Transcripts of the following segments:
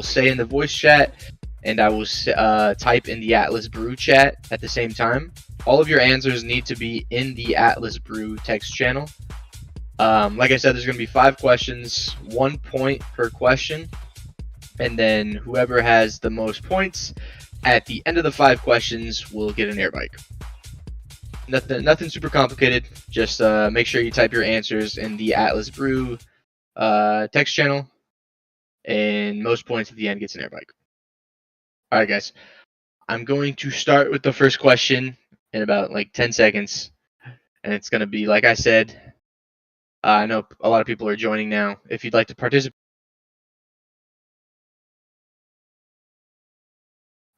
say in the voice chat, and I will type in the Atlas Brew chat at the same time. All of your answers need to be in the Atlas Brew text channel. Like I said, there's going to be 5 questions, 1 point per question, and then whoever has the most points at the end of the 5 questions will get an air bike. Nothing super complicated. Just make sure you type your answers in the Atlas Brew text channel, and most points at the end gets an air bike. All right, guys. I'm going to start with the first question in about like 10 seconds, and it's going to be, like I said, I know a lot of people are joining now. If you'd like to participate,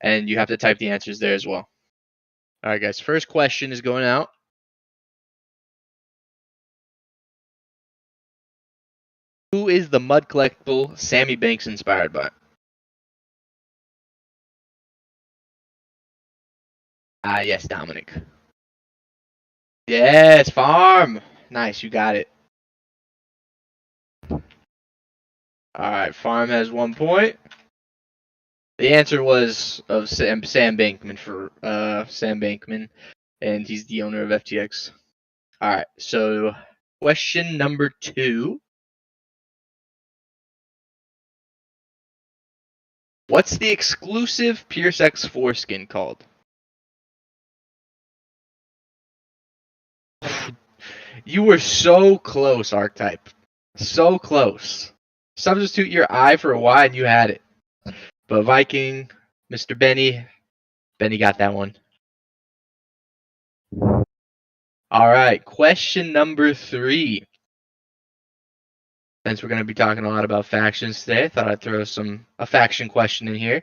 and you have to type the answers there as well. All right, guys. First question is going out. Who is the mud collectible Sammy Banks inspired by? Ah, yes, Dominic. Yes, Farm. Nice, you got it. All right, Farm has 1 point. The answer was of Sam Bankman for Sam Bankman, and he's the owner of FTX. All right, so question number 2. What's the exclusive Pierce X foreskin called? You were so close, Archetype. So close. Substitute your I for a Y and you had it. But Viking, Mr. Benny got that one. All right, question number 3. Since we're going to be talking a lot about factions today, I thought I'd throw a faction question in here.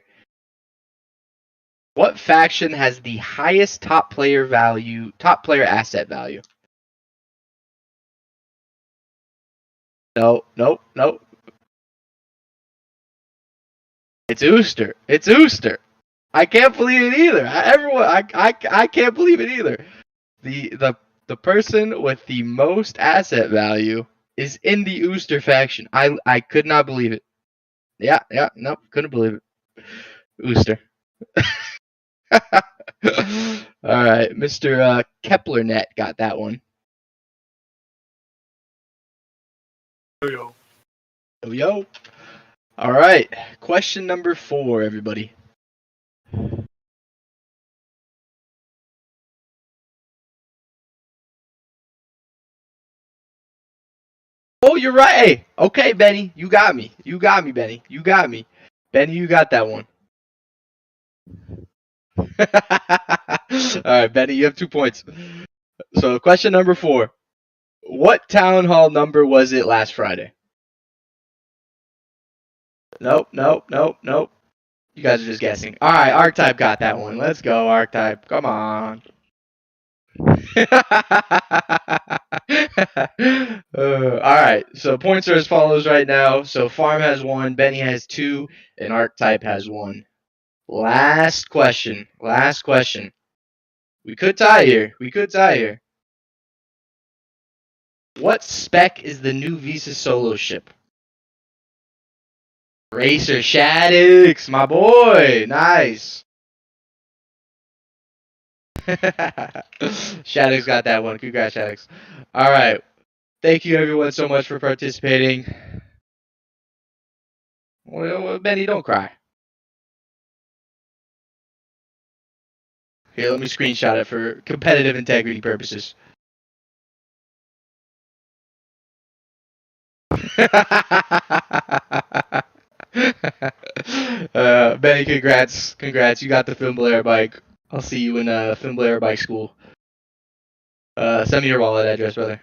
What faction has the highest top player asset value? Nope. It's Ooster. I can't believe it either. I can't believe it either. The person with the most asset value is in the Ooster faction. I could not believe it. Yeah, nope, couldn't believe it. Ooster. All right, Mr. KeplerNet got that one. Yo. All right, question number 4, everybody. Oh, you're right. Hey, okay, Benny, you got me, Benny. Benny, you got that one. All right, Benny, you have 2 points. So, question number 4. What town hall number was it last Friday? Nope. You guys are just guessing. All right, Archetype got that one. Let's go, Archetype. Come on. All right, so points are as follows right now. So Farm has 1, Benny has 2, and Archetype has 1. Last question. We could tie here. What spec is the new Visa solo ship? Racer Shaddix, my boy. Nice. Shaddix got that one. Congrats, Shaddix. All right. Thank you, everyone, so much for participating. Well, Benny, don't cry. Here, let me screenshot it for competitive integrity purposes. Benny, congrats. You got the Fimbulair bike. I'll see you in Fimbulair bike school. Send me your wallet address, brother.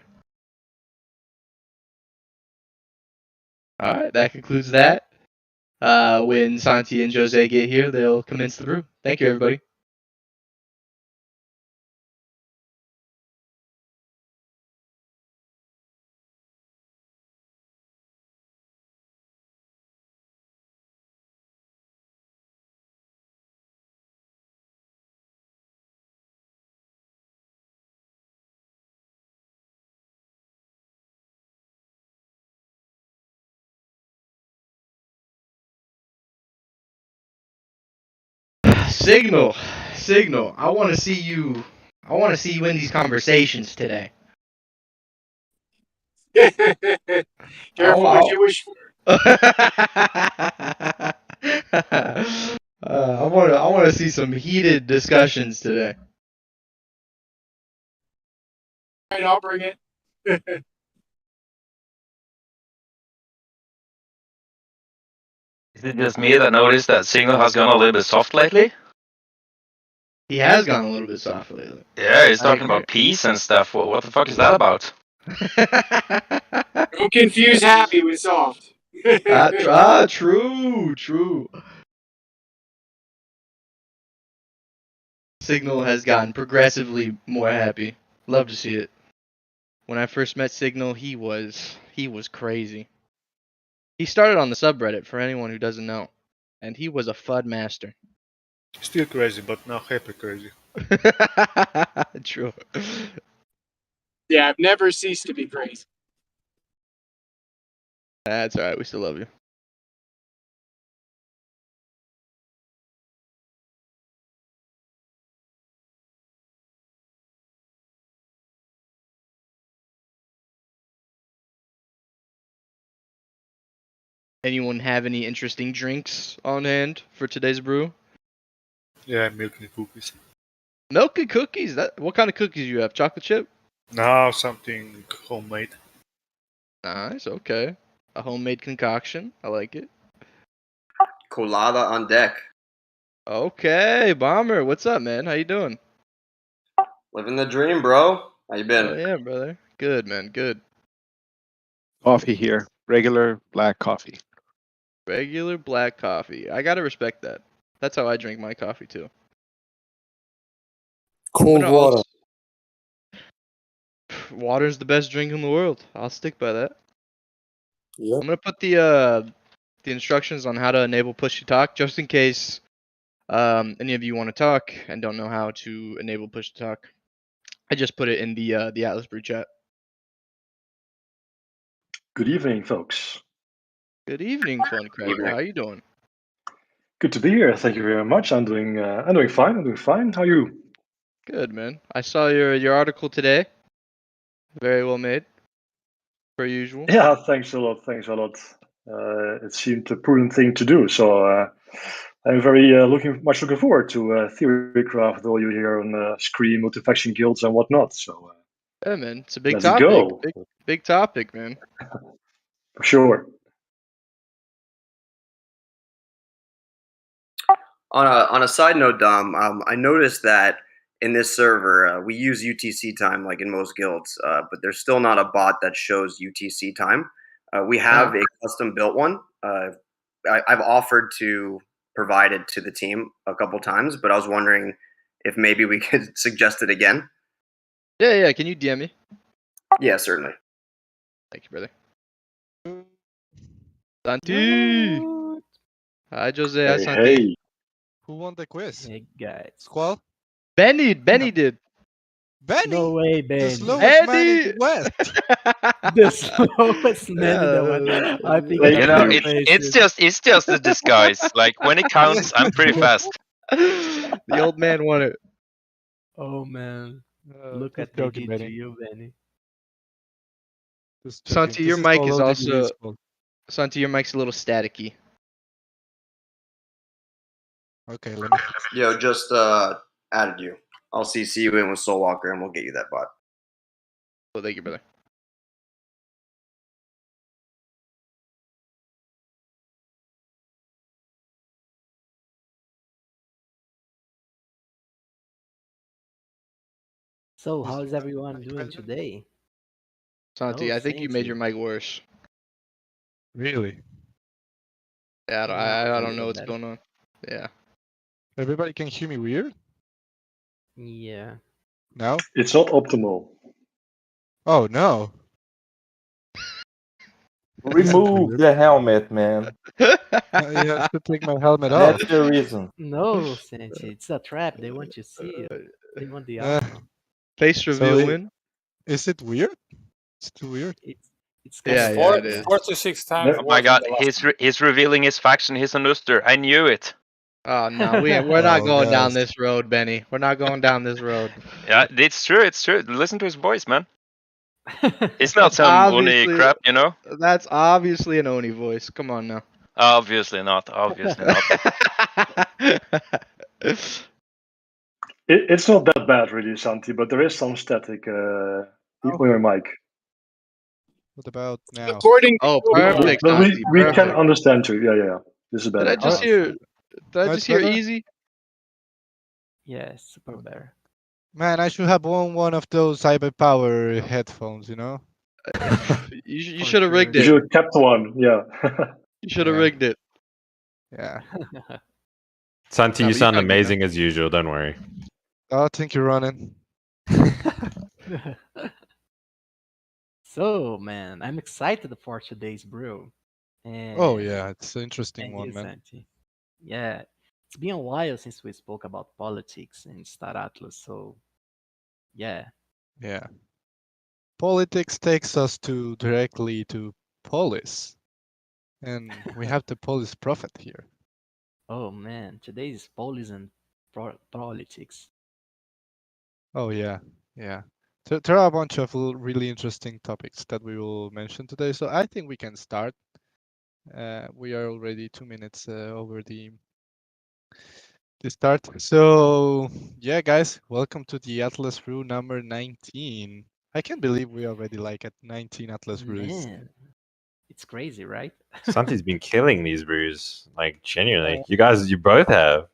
All right, that concludes that. When Santi and Jose get here, they'll commence the brew. Thank you, everybody. Signal. I want to see you. I want to see you in these conversations today. Careful what you wish for. I want to see some heated discussions today. All right, I'll bring it. Is it just me that noticed that Signal has gone a little bit soft lately? He has gone a little bit soft lately. Yeah, he's talking about peace and stuff. What the fuck is that about? Don't confuse happy with soft. True. Signal has gotten progressively more happy. Love to see it. When I first met Signal, he was crazy. He started on the subreddit, for anyone who doesn't know, and he was a FUD master. Still crazy, but now happy crazy. True. Yeah, I've never ceased to be crazy. That's alright, we still love you. Anyone have any interesting drinks on hand for today's brew? Yeah, milk and cookies. Milk and cookies? What kind of cookies you have? Chocolate chip? Now something homemade. Nice, okay. A homemade concoction. I like it. Colada on deck. Okay, Bomber, what's up, man? How you doing? Living the dream, bro. How you been? Oh yeah, brother. Good, man. Good. Coffee here. Regular black coffee. Regular black coffee. I gotta respect that. That's how I drink my coffee too. Cold water. Water's the best drink in the world. I'll stick by that. Yep. I'm gonna put the instructions on how to enable push to talk, just in case any of you want to talk and don't know how to enable push to talk. I just put it in the Atlas Brew chat. Good evening, folks. Good evening, Fun Cracker. How you doing? Good to be here. Thank you very much. I'm doing fine. How are you? Good, man. I saw your article today. Very well made, per usual. Yeah, thanks a lot. It seemed a prudent thing to do. So I'm very looking forward to Theorycraft with all you hear on Scream, Multifaction Guilds, and whatnot. So Yeah, man. It's a big let's topic. go. Big topic, man. For sure. On a side note, Dom, I noticed that in this server we use UTC time like in most guilds, but there's still not a bot that shows UTC time. We have a custom built one. I've offered to provide it to the team a couple times, but I was wondering if maybe we could suggest it again. Yeah. Can you DM me? Yeah, certainly. Thank you, brother. Santi. Hi, Jose. Hi, Santi. Hey. Who won the quiz? Hey guys. Squall? Benny did. Benny! No way, The Ben. slowest man in the West. The slowest man in the West. I think Thank You know, you. it's just a disguise. Like when it counts, I'm pretty fast. The old man won it. Oh man. Look Just at the joking, G to Benny. you, Benny. Just joking. Santi, your This mic all is over the also. news, Squall. Santi, your mic's a little staticky. Okay, let me. Yo, just added you. I'll CC you in with Soul Walker, and we'll get you that bot. Well, thank you, brother. So how's everyone doing today? Santi, No, I think you made your mic worse. Really? Yeah, Now I a don't know little what's better. going on. Yeah. Everybody can hear me weird? Yeah. Now? It's not optimal. Oh no. Remove the helmet, man. You have to take my helmet off. That's the reason. No, Sanchi, it's a trap. They want you to see it. They want the Uh, alpha. Face reveal win. Is it weird? It's too weird. It's kind Yeah, of yeah, it is. 4 to 6 times. No. Oh my god, he's revealing his faction. He's an Uster. I knew it. Oh no, we're not Oh, going down guys. this road, Benny. We're not going down this road. Yeah, it's true. It's true. Listen to his voice, man. It's not That's some Oni obviously crap, you know. that's obviously an Oni voice. Come on now. Obviously not. Obviously not. It's not that bad, really, Santi, but there is some static on your mic. What about now? According to Oh, Google, perfect, But Santi. we can Perfect. understand you. Yeah. This is Did better. I just Awesome. hear? Did I Much just hear better? easy? Yeah, super better. Man, I should have won one of those hyperpower headphones, you know? You For should have sure. rigged You it. should have kept one. Yeah. You should have Yeah. rigged it. Yeah. Santi, No, you but you sound sound good now. amazing as usual. Don't worry. Oh, thank you, Ronan. So, man, I'm excited for today's brew. And Oh, yeah, it's an interesting and one, you, man. Santi. Yeah, it's been a while since we spoke about politics in Star Atlas, so yeah. Yeah. Politics takes us directly to polis. And we have the polis prophet here. Oh man, today is police and politics. Oh, yeah. Yeah. So there are a bunch of really interesting topics that we will mention today. So I think we can start. We are already 2 minutes over the start. So yeah, guys, welcome to the Atlas Brew number 19. I can't believe we already like at 19 Atlas Brews. Man, it's crazy, right? Santi's been killing these brews. Like, genuinely. You both have.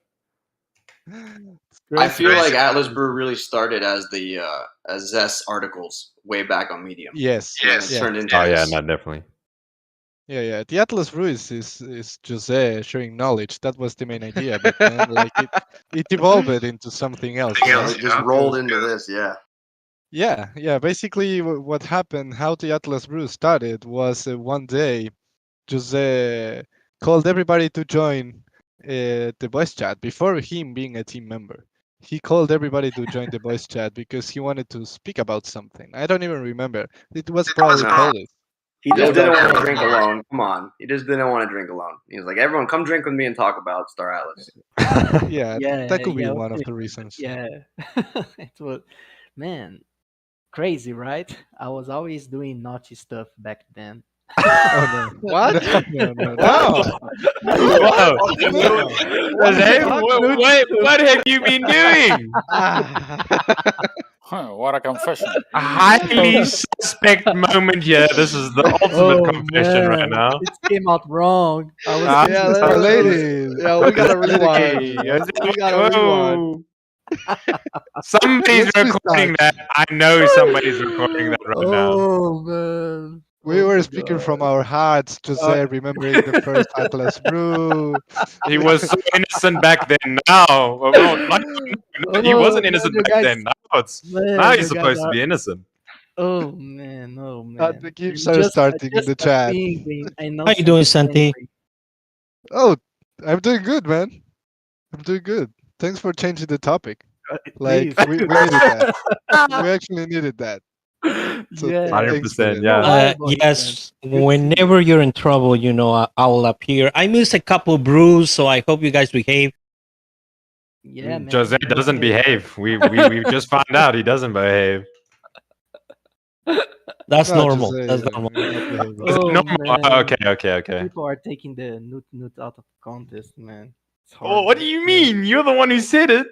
It's I crazy. feel like Atlas Brew really started as the as Zest articles way back on Medium. Yes. And it Yeah. turned into Oh yeah, this. no, definitely. Yeah. The Atlas Brew is Jose sharing knowledge. That was the main idea, but then like it evolved into something else, you know? It just rolled into this, yeah. Yeah. Basically, what happened, how the Atlas Brew started was one day, Jose called everybody to join the voice chat before him being a team member. He called everybody to join the voice chat because he wanted to speak about something. I don't even remember. It was probably No. Polish. He just Yeah, didn't that's want to right. drink alone. Come on. He just didn't want to drink alone. He was like, everyone come drink with me and talk about Star Atlas. Yeah, that could be one of the reasons. Yeah, it was, man, crazy, right? I was always doing naughty stuff back then. Oh no! What? No! Whoa. No. What have you been doing? What a confession. A highly suspect moment here. This is the ultimate confession right now. It came out wrong. I was Ah, Yeah, that's that- our ladies. Yeah, we gotta Let's rewind. dedicate. We gotta rewind. Somebody's Let's recording restart. that. I know somebody's recording that right now. Oh man. We Oh were my speaking God. from our hearts, Jose, remembering the first Atlas Brew. He was so innocent back then. Now, he wasn't innocent you back guys, then. Now man, he's you guys supposed to are. be innocent. Oh man, oh man. The gifs You are just, starting in the chat. I know. How you doing, Santi? Santi? Oh, I'm doing good, man. I'm doing good. Thanks for changing the topic. Like Please. we needed that. We actually needed that. So Yeah. thanks for 100%, it. yeah. Why, boy, Yes, man? Good to whenever you're in trouble, you know, I'll appear. I missed a couple brews, so I hope you guys behave. Yeah, man. Jose doesn't Okay. behave. We just found out he doesn't behave. That's No, normal. Jose, That's yeah, normal. you're not behaving. Is it Oh, normal? man. Okay. People are taking the nut out of context, man. It's Oh, what do horrible. you mean? You're the one who said it.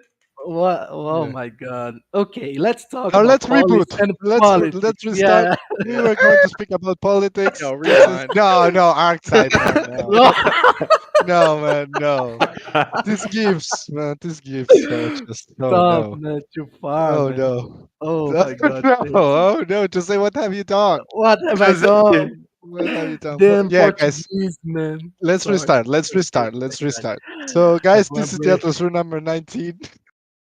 What? Oh Yeah. my God. Okay, let's talk Now about let's reboot. politics and Let's politics. restart. Yeah. We were going to speak about politics. Yo, This is rewind. no arc side, man. No. No, man, no. These gifts, man. These gifts are just Stop, no. man. Too far, Oh man. no. Oh my God. No. Thanks. Oh no. Jose, what have you done? What have I Jose. done? What have you done? Damn Yeah, guys. Portuguese, man. Let's Sorry. restart. Let's restart. So, guys, this is the Atlas Rule number 19.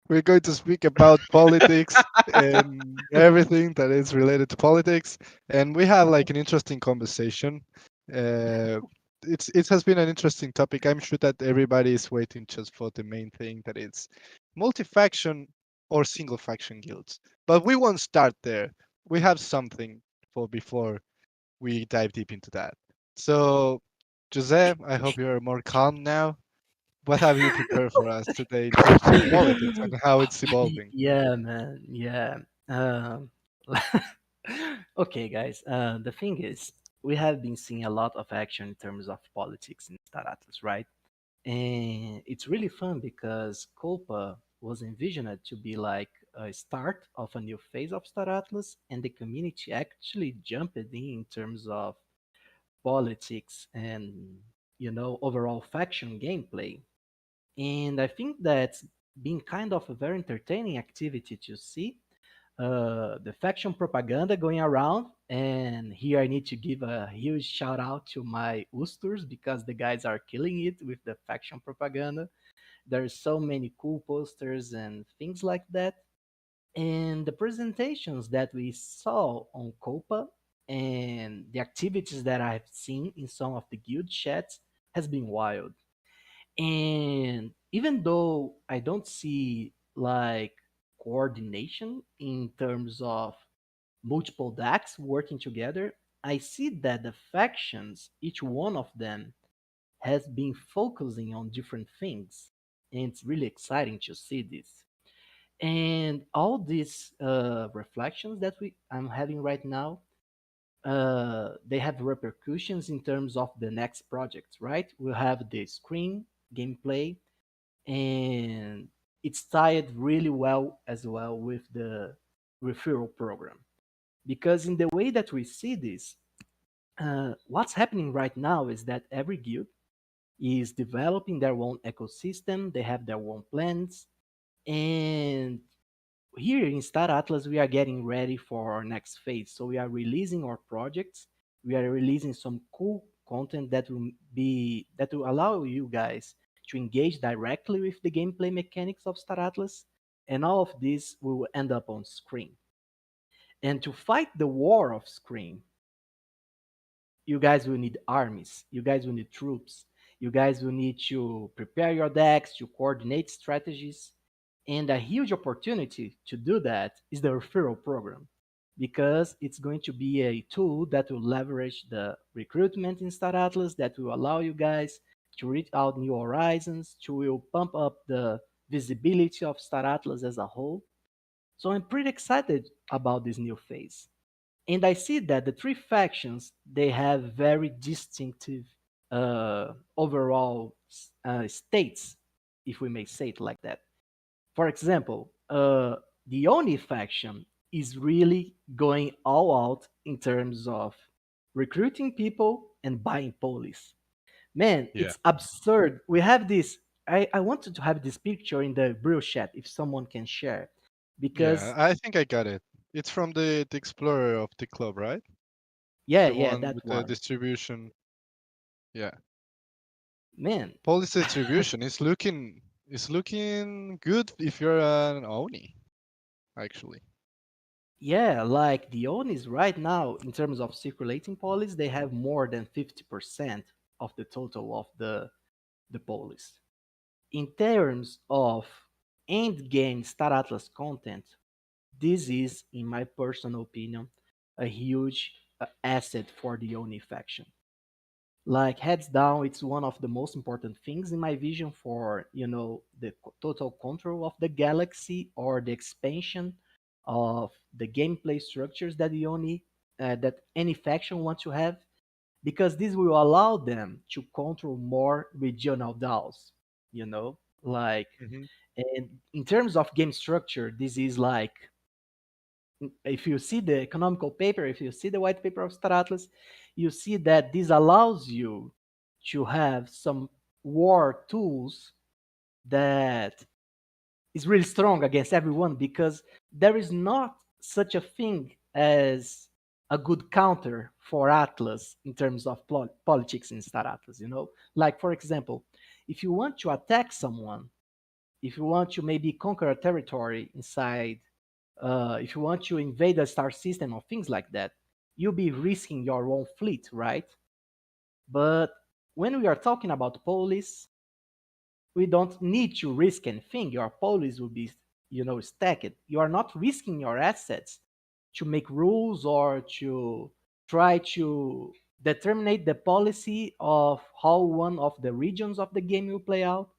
We're going to speak about politics and everything that is related to politics, and we have like an interesting conversation. It has been an interesting topic. I'm sure that everybody is waiting just for the main thing, that it's multi-faction or single-faction guilds. But we won't start there. We have something for before we dive deep into that. So, Jose, I hope you're more calm now. what have you prepared for us today in terms of politics and how it's evolving? Yeah, man. Yeah. Okay, guys. The thing is, we have been seeing a lot of action in terms of politics in Star Atlas, right? And it's really fun because Copa was envisioned to be like a start of a new phase of Star Atlas, and the community actually jumped in terms of politics and overall faction gameplay. And I think that's been kind of a very entertaining activity to see the faction propaganda going around. And here I need to give a huge shout out to my Usters because the guys are killing it with the faction propaganda. There's so many cool posters and things like that. And the presentations that we saw on Copa and the activities that I've seen in some of the guild chats has been wild. And even though I don't see like coordination in terms of multiple decks working together, I see that the factions, each one of them, has been focusing on different things. And it's really exciting to see this. And all these reflections that I'm having right now, they have repercussions in terms of the next project, right? We'll have the screen gameplay, and it's tied really well as well with the referral program. Because in the way that we see this, what's happening right now is that every guild is developing their own ecosystem, they have their own plans, and here in Star Atlas, we are getting ready for our next phase. So we are releasing our projects. We are releasing some cool content that will allow you guys to engage directly with the gameplay mechanics of Star Atlas, and all of this will end up on screen. And to fight the war of screen, you guys will need armies. You guys will need troops. You guys will need to prepare your decks, to coordinate strategies. And a huge opportunity to do that is the referral program because it's going to be a tool that will leverage the recruitment in Star Atlas that will allow you guys to reach out new horizons, to will pump up the visibility of Star Atlas as a whole. So I'm pretty excited about this new phase. And I see that the three factions they have very distinctive overall states, if we may say it like that. For example, the Oni faction is really going all out in terms of recruiting people and buying police. Man, Yeah. it's absurd. We have this. I wanted to have this picture in the Brew chat if someone can share, Yeah, because I think I got it. It's from the Explorer of the club, right? yeah, The yeah, one that with the one. distribution. Yeah. Man, Policy distribution is looking good if you're an Oni, actually. yeah, like the Onis right now, in terms of circulating police, they have more than 50% of the total of the police. In terms of end game Star Atlas content, this is, in my personal opinion, a huge asset for the Oni faction. Like heads down, it's one of the most important things in my vision for the total control of the galaxy or the expansion of the gameplay structures that the Oni that any faction wants to have, because this will allow them to control more regional DAOs. Like, Hmm. and in terms of game structure, this is like, if you see the economical paper, if you see the white paper of Star Atlas, you see that this allows you to have some war tools that is really strong against everyone, because there is not such a thing as a good counter for Atlas in terms of politics in Star Atlas. Like, for example, if you want to attack someone, if you want to maybe conquer a territory inside, if you want to invade a star system or things like that, you'll be risking your own fleet, right? But when we are talking about police, we don't need to risk anything. Your police will be, stacked. You are not risking your assets to make rules or to try to determine the policy of how one of the regions of the game will play out.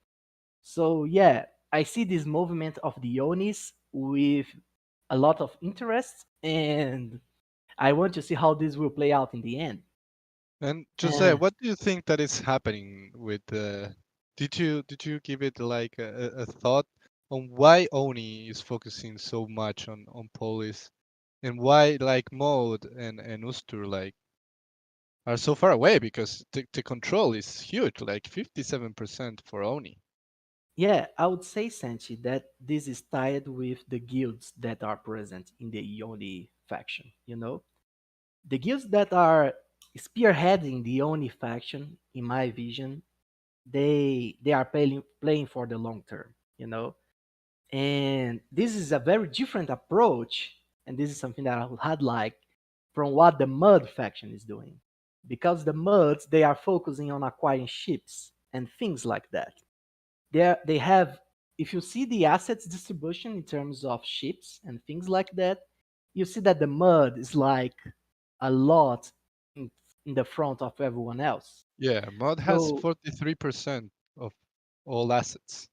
So yeah, I see this movement of the Onis with a lot of interest, and I want to see how this will play out in the end. And Jose, what do you think that is happening with did you give it like a thought on why Oni is focusing so much on Polis and why like Mode and Ustur like are so far away because the control is huge, like 57% for Oni. Yeah, I would say, Sanchi, that this is tied with the guilds that are present in the Ioni faction. The guilds that are spearheading the Oni faction, in my vision, they are playing for the long term. And this is a very different approach, and this is something that I would had like from what the Mud faction is doing, because the Muds they are focusing on acquiring ships and things like that. They have, if you see the assets distribution in terms of ships and things like that, you see that the Mud is like a lot in, in the front of everyone else. Yeah, Mod has So 43% of all assets.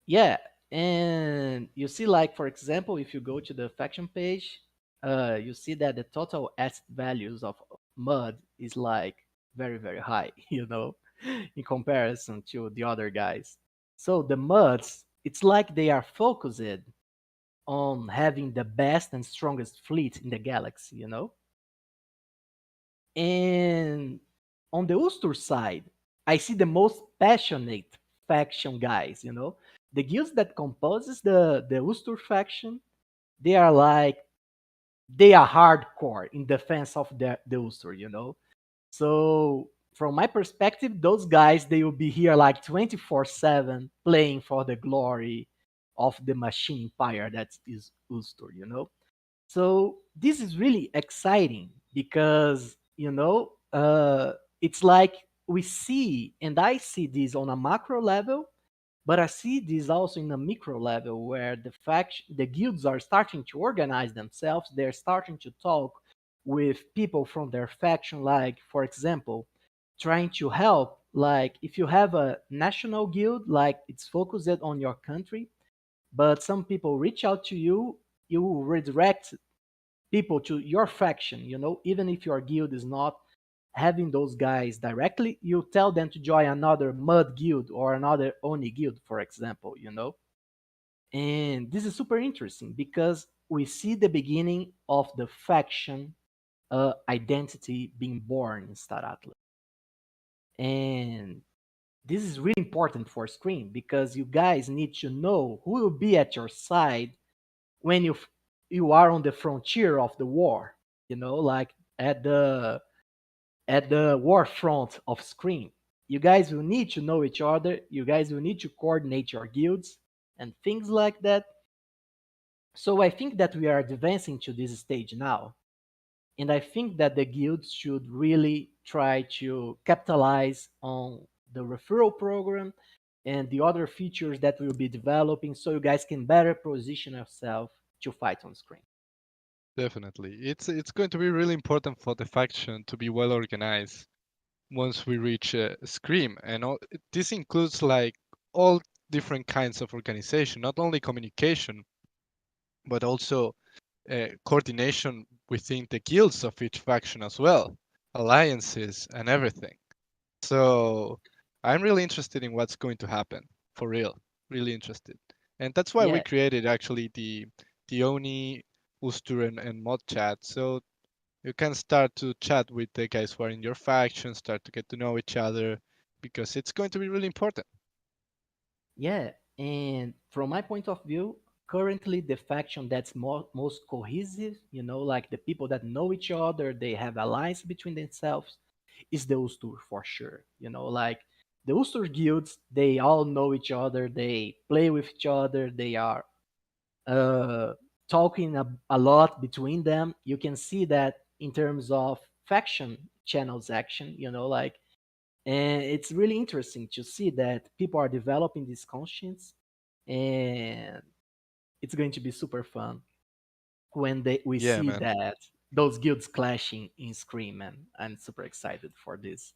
yeah, and you see, like for example, if you go to the faction page, you see that the total asset values of Mud is like very very high, in comparison to the other guys. So the Muds, it's like they are focused on having the best and strongest fleet in the galaxy. And on the Ustur side, I see the most passionate faction guys. The guilds that composes the Ustur faction, they are like they are hardcore in defense of the Ustur. So from my perspective, those guys they will be here like 24/7 playing for the glory of the machine empire that is Ustur. So this is really exciting because it's like we see, and I see this on a macro level, but I see this also in a micro level where the guilds are starting to organize themselves. They're starting to talk with people from their faction, like for example, trying to help. Like if you have a national guild, like it's focused on your country, but some people reach out to you, you redirect people to your faction. Even if your guild is not having those guys directly, you tell them to join another Mud guild or another Oni guild, for example. And this is super interesting because we see the beginning of the faction identity being born in Star Atlas. And this is really important for Scream because you guys need to know who will be at your side when you are on the frontier of the war. Like at the war front of Scream. You guys will need to know each other. You guys will need to coordinate your guilds and things like that. So I think that we are advancing to this stage now. And I think that the guilds should really try to capitalize on the referral program and the other features that we'll be developing so you guys can better position yourself to fight on Scream. Definitely. It's going to be really important for the faction to be well organized once we reach Scream. And this includes like all different kinds of organization, not only communication, but also coordination within the guilds of each faction as well, alliances and everything. So I'm really interested in what's going to happen, for real, really interested. And that's why we Yeah, created actually the Oni, Ustur and Mod chat. So you can start to chat with the guys who are in your faction, start to get to know each other, because it's going to be really important. yeah. And from my point of view, currently the faction that's most cohesive, like the people that know each other, they have alliance between themselves, is the Ustur for sure. Like the Ustur guilds, they all know each other, they play with each other, they are uh, talking a lot between them. You can see that in terms of faction channels action, like, and it's really interesting to see that people are developing this conscience, and it's going to be super fun when we Yeah, see man. that those guilds clashing in Scream, and I'm super excited for this.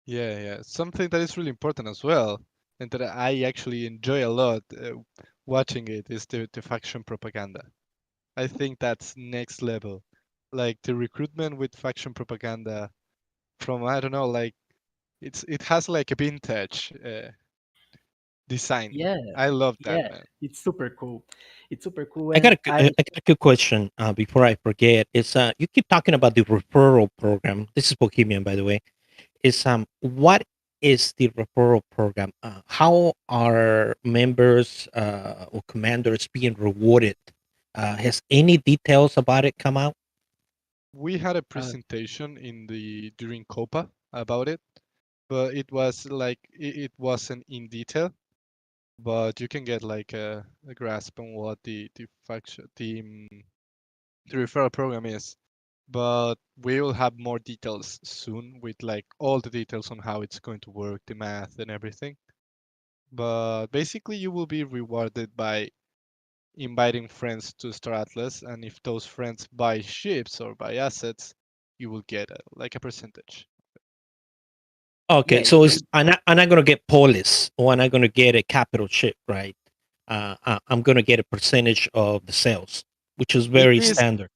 Yeah, yeah. Something that is really important as well, and that I actually enjoy a lot watching it is the faction propaganda. I think that's next level. Like the recruitment with faction propaganda from, I don't know, like it has like a vintage design. Yeah, I love that, yeah, man. it's super cool. It's super cool, I got and I got a good question before I forget. It's you keep talking about the referral program. This is Bohemian, by the way. Is what is the referral program? How are members or commanders being rewarded? Has any details about it come out? We had a uh, presentation during Copa about it, but it was like it wasn't in detail. But you can get like a grasp on what the faction the referral program is. But we will have more details soon with like all the details on how it's going to work, the math and everything. But basically, you will be rewarded by inviting friends to Star Atlas, and if those friends buy ships or buy assets, you will get like a percentage. yeah, Okay, so it's I'm not gonna get Polis or I'm not gonna get a capital ship, right? I'm gonna get a percentage of the sales, which is It very is standard.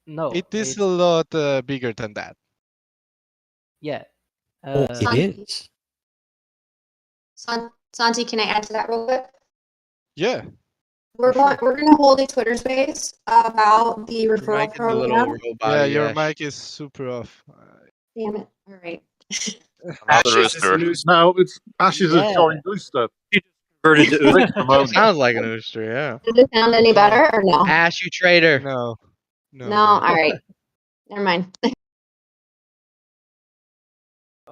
no, it is a it's lot bigger than that. yeah. Oh, it Santi, is. Santi, can I add to that real quick? Yeah, We're for sure. we're gonna hold a Twitter space about the Your referral mic is a little program. Yeah, robot-y, your Ash. mic is super off. Damn it! All right. Another Ashes is a rooster. news. No, it's Ashes is Yeah. showing blue stuff. He just converted to Drink Uber. the It moment. sounds like an Ooster, yeah. Does it sound any Yeah. better or no? Ash, you traitor. No, No. no. All right. Never mind.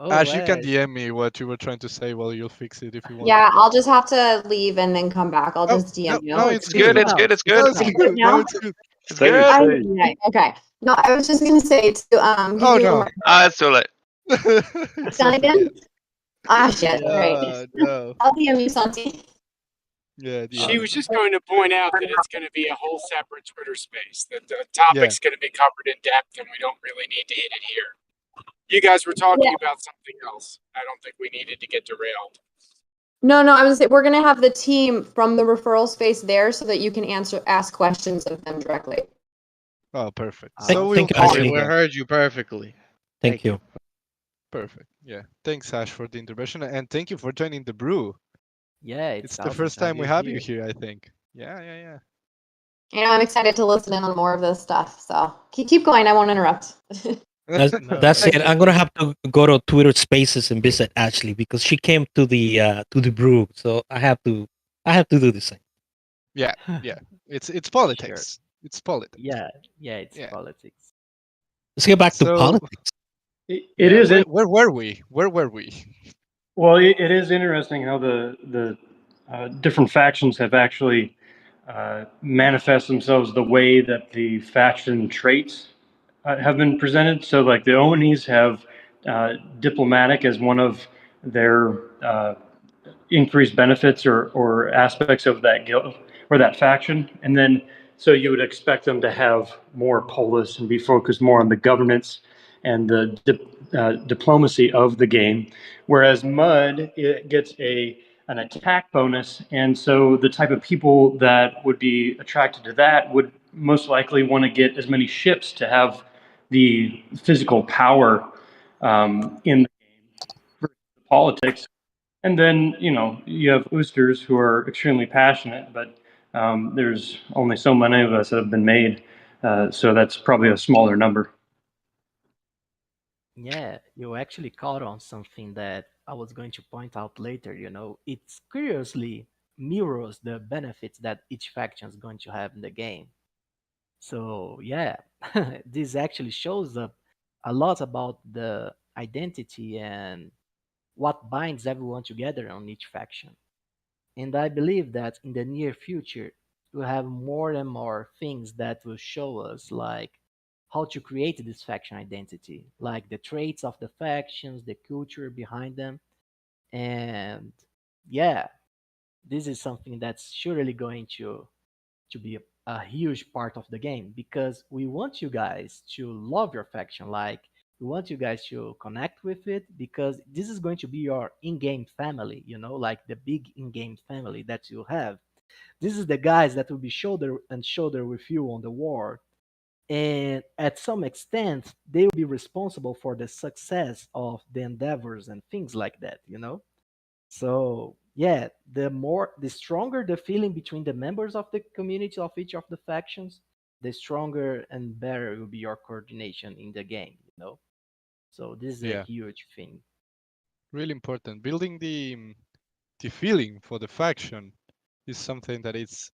Oh, Ash, you can Ash. DM me what you were trying to say. Well, you'll fix it if you want. Yeah, I'll just have to leave and then come back. I'll Oh, just DM no, you. no, Oh, it's it's good. good It's now. good. It's No, good. it's It's good. good No, now. it's good. It's Stay, good. I, stay. yeah, okay. No, I was just gonna say to give Oh you a no. reminder. It's too late. It's Done off again? again. Ah, shit. All right. No. I'll DM you, Santi. Yeah, She DM was me. just going to point out that it's going to be a whole separate Twitter space. That the Yeah. topic's going to be covered in depth, and we don't really need to hit it here. You guys were talking about something else. I don't think we needed to get derailed. No, I was we're gonna have the team from the referral space there so that you can ask questions of them directly. Oh, perfect. Ah, So we'll Thank you, call Ashley. you We then. heard you perfectly. Thank you. Perfect. Yeah. Thanks, Ash, for the intervention, and thank you for joining the brew. Yeah, It's it's the awesome first to have time we you have you here. here, I think. Yeah. You know, I'm excited to listen in on more of this stuff. So keep going. I won't interrupt. That's No, that's thank it. you. I'm gonna have to go to Twitter Spaces and visit Ashley because she came to the brew, so I have to do the same. Yeah. It's Sure. politics. It's politics. Yeah, it's Yeah. politics. Let's get back to So politics. It yeah, is. where were we? Where were we? Well, it is interesting how the different factions have actually manifest themselves the way that the faction traits have been presented. So, like the Onis have diplomatic as one of their increased benefits or aspects of that guild or that faction. And then so you would expect them to have more polis and be focused more on the governance and the diplomacy of the game. Whereas Mud, it gets an attack bonus. And so the type of people that would be attracted to that would most likely want to get as many ships to have the physical power in the game versus politics. And then, you have oosters who are extremely passionate, but there's only so many of us that have been made. So that's probably a smaller number. Yeah, you actually caught on something that I was going to point out later. It's curiously mirrors the benefits that each faction is going to have in the game. So, yeah, this actually shows up a lot about the identity and what binds everyone together on each faction. And I believe that in the near future, we'll have more and more things that will show us, like how to create this faction identity, like the traits of the factions, the culture behind them. And yeah, this is something that's surely going to be a huge part of the game because we want you guys to love your faction, like We want you guys to connect with it because this is going to be your in-game family, like the big in-game family that you have. This is the guys that will be shoulder and shoulder with you on the war. And at some extent, they will be responsible for the success of the endeavors and things like that. So yeah, the stronger the feeling between the members of the community of each of the factions, the stronger and better will be your coordination in the game. So this is a Yeah, huge thing. really important. Building the feeling for the faction is something that it's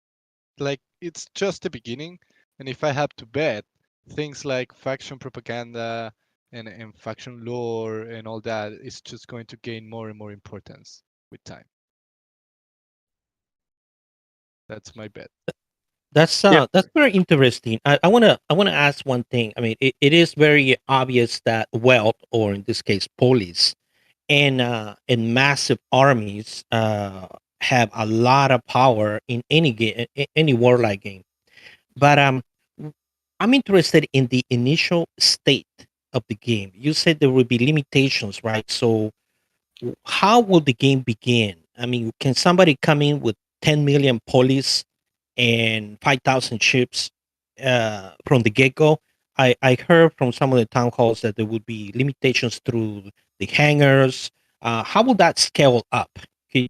like it's just the beginning. And if I have to bet, things like faction propaganda and faction lore and all that is just going to gain more and more importance with time. That's my bet. That's very interesting. I wanna ask one thing. I mean, it is very obvious that wealth, or in this case, police, and massive armies have a lot of power in any game, any warlike game. But I'm interested in the initial state of the game. You said there will be limitations, right? So how will the game begin? I mean, can somebody come in with 10 million police and 5,000 ships from the get go? I heard from some of the town halls that there would be limitations through the hangars. How will that scale up? Can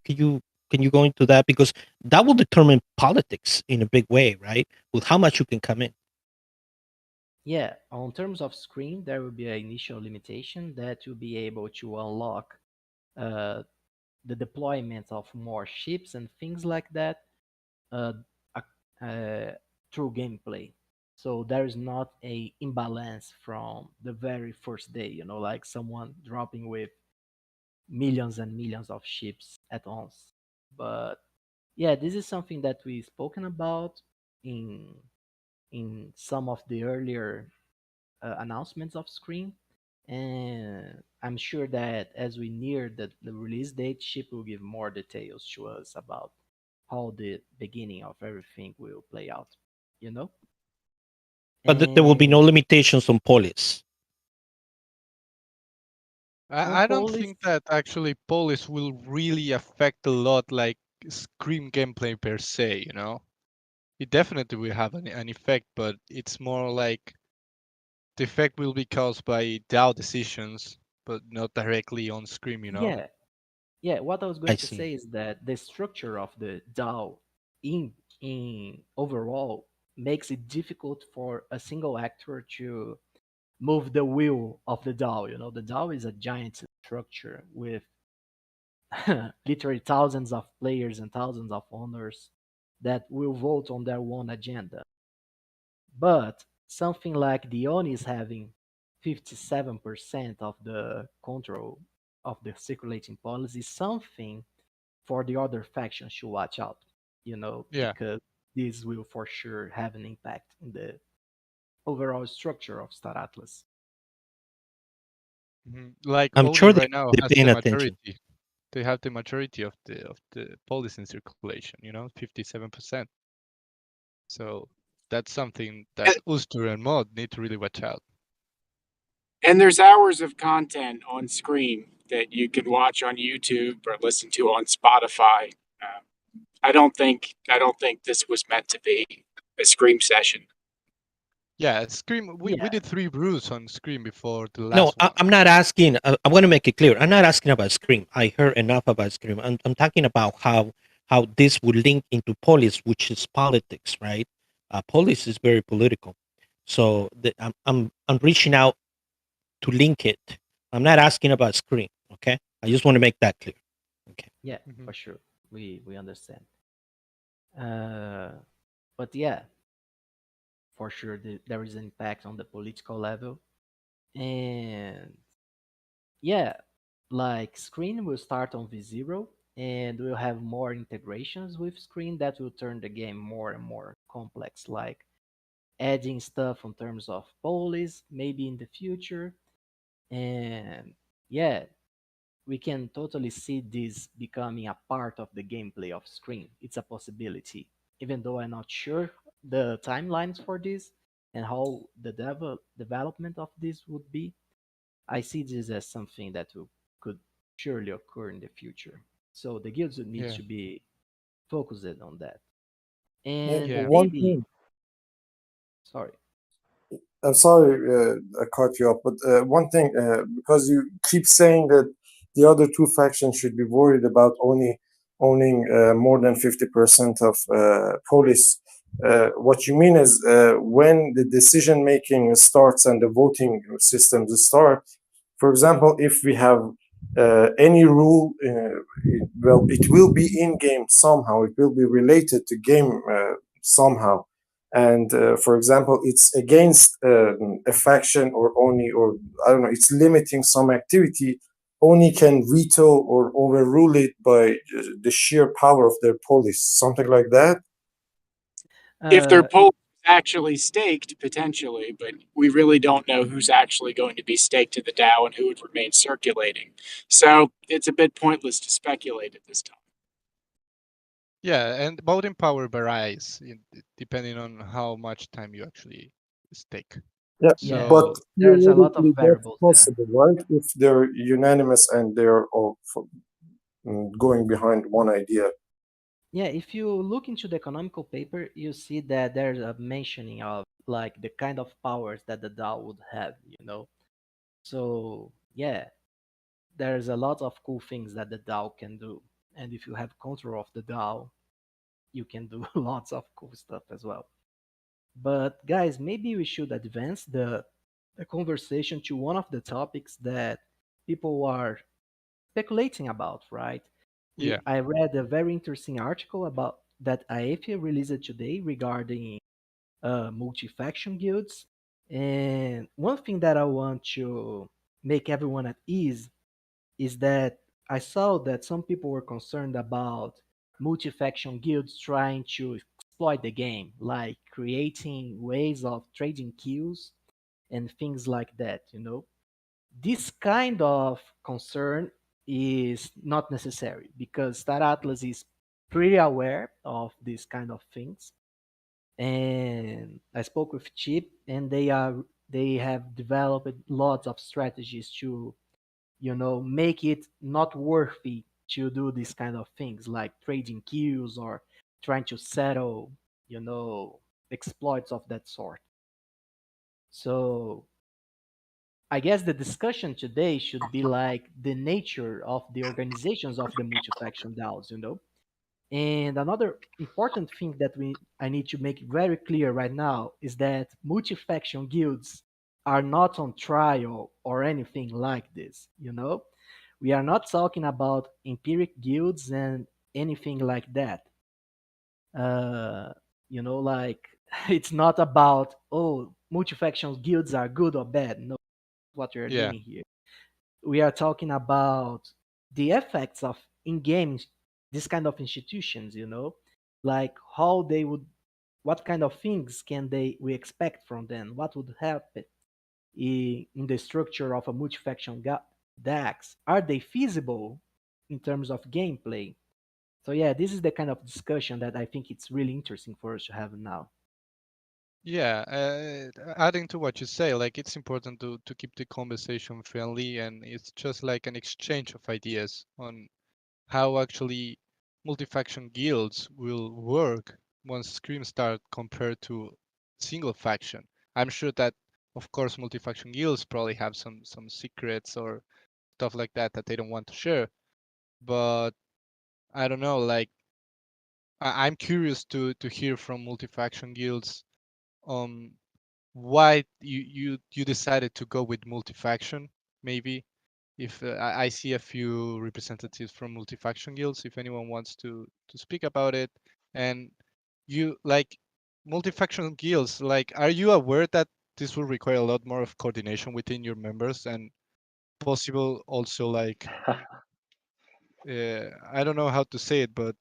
you go into that, because that will determine politics in a big way, right? With how much you can come in. Yeah, on terms of screen, there will be an initial limitation that you'll be able to unlock uh, the deployment of more ships and things like that uh, through gameplay. So there is not a imbalance from the very first day, like someone dropping with millions and millions of ships at once. But yeah, this is something that we've spoken about in some of the earlier announcements of Screen. And I'm sure that as we near the release date, Chip will give more details to us about how the beginning of everything will play out, you know? But there will be no And limitations on police. on I don't police, think that actually police will really affect a lot like Scream gameplay per se, you know? It definitely will have an effect, but it's more like the effect will be caused by DAO decisions, but not directly on Scream, you know? yeah, yeah. What I was I going to see. say is that the structure of the DAO in overall makes it difficult for a single actor to move the wheel of the DAO. The DAO is a giant structure with literally thousands of players and thousands of owners that will vote on their own agenda. But something like the ONI is having 57% of the control of the circulating policy is something for the other factions to watch out, Yeah. because this will for sure have an impact in the overall structure of Star Atlas. Like I'm Oni sure right now they're has paying the attention. majority. They have the majority of the police in circulation, 57%. So that's something that Uster and Mod need to really watch out. And there's hours of content on screen that you can watch on YouTube or listen to on Spotify. Uh, I don't think this was meant to be a Scream session. Yeah, Scream. We Yeah, did 3 brews on Scream before the No, last one. I'm not asking. I want to make it clear. I'm not asking about Scream. I heard enough about Scream. I'm talking about how this would link into police, which is politics, right? Police is very political. So I'm reaching out to link it. I'm not asking about Scream. Okay, I just want to make that clear. Okay. yeah, for sure. We understand. Uh, but yeah, for sure there is an impact on the political level. And yeah, like Screen will start on V0 and we'll have more integrations with Screen that will turn the game more and more complex, like adding stuff in terms of police maybe in the future. And yeah, we can totally see this becoming a part of the gameplay of Screen. It's a possibility, even though I'm not sure the timelines for this and how the development of this would be. I see this as something that could surely occur in the future. So the guilds would need Yeah. to be focused on that. And Yeah. One maybe, thing, sorry. I'm sorry, I cut you off, but one thing, because you keep saying that the other two factions should be worried about owning more than 50% of police. What you mean is when the decision making starts and the voting systems start. For example, if we have any rule, well, it will be in game somehow. It will be related to game somehow. And for example, it's against a faction or only, or I don't know, it's limiting some activity. Only can veto or overrule it by the sheer power of their police, something like that. If their Uh, poll is actually staked, potentially, but we really don't know who's actually going to be staked to the DAO and who would remain circulating. So it's a bit pointless to speculate at this time. Yeah, and voting power varies depending on how much time you actually stake. Yeah, Yeah, but So there's a lot of theoretically, that's variables there. possible, right? If they're unanimous and they're all going behind one idea. Yeah, if you look into the economical paper, you see that there's a mentioning of like the kind of powers that the DAO would have, you know. So yeah, there's a lot of cool things that the DAO can do. And if you have control of the DAO, you can do lots of cool stuff as well. But guys, maybe we should advance the conversation to one of the topics that people are speculating about, right? yeah, I read a very interesting article about that AEFI released today regarding multi-faction guilds. And one thing that I want to make everyone at ease is that I saw that some people were concerned about multi-faction guilds trying to exploit the game, like creating ways of trading kills and things like that, you know. This kind of concern is not necessary because Star Atlas is pretty aware of these kind of things. And I spoke with Chip, and they have developed lots of strategies to, you know, make it not worthy to do these kind of things like trading kills or trying to settle, you know, exploits of that sort. So I guess the discussion today should be like the nature of the organizations of the multi-faction DAOs, you know. And another important thing that I need to make very clear right now is that multi-faction guilds are not on trial or anything like this, you know. We are not talking about empiric guilds and anything like that. Uh, you know, like it's not about, oh, multi-faction guilds are good or bad. No, what we are yeah, doing here. We are talking about the effects of in-game this kind of institutions, you know, like how they would, what kind of things can we expect from them, what would happen in the structure of a multi-faction DAX. Are they feasible in terms of gameplay? So yeah, this is the kind of discussion that I think it's really interesting for us to have now. yeah. Adding to what you say, like it's important to keep the conversation friendly, and it's just like an exchange of ideas on how actually multi-faction guilds will work once Scream start compared to single faction. I'm sure that, of course, multi-faction guilds probably have some secrets or stuff like that that they don't want to share. But I don't know, like I'm curious to hear from multi-faction guilds why you decided to go with multi-faction. Maybe if I see a few representatives from multi-faction guilds, if anyone wants to speak about it, and you like multi-faction guilds, like are you aware that this will require a lot more of coordination within your members and possible also like I don't know how to say it, but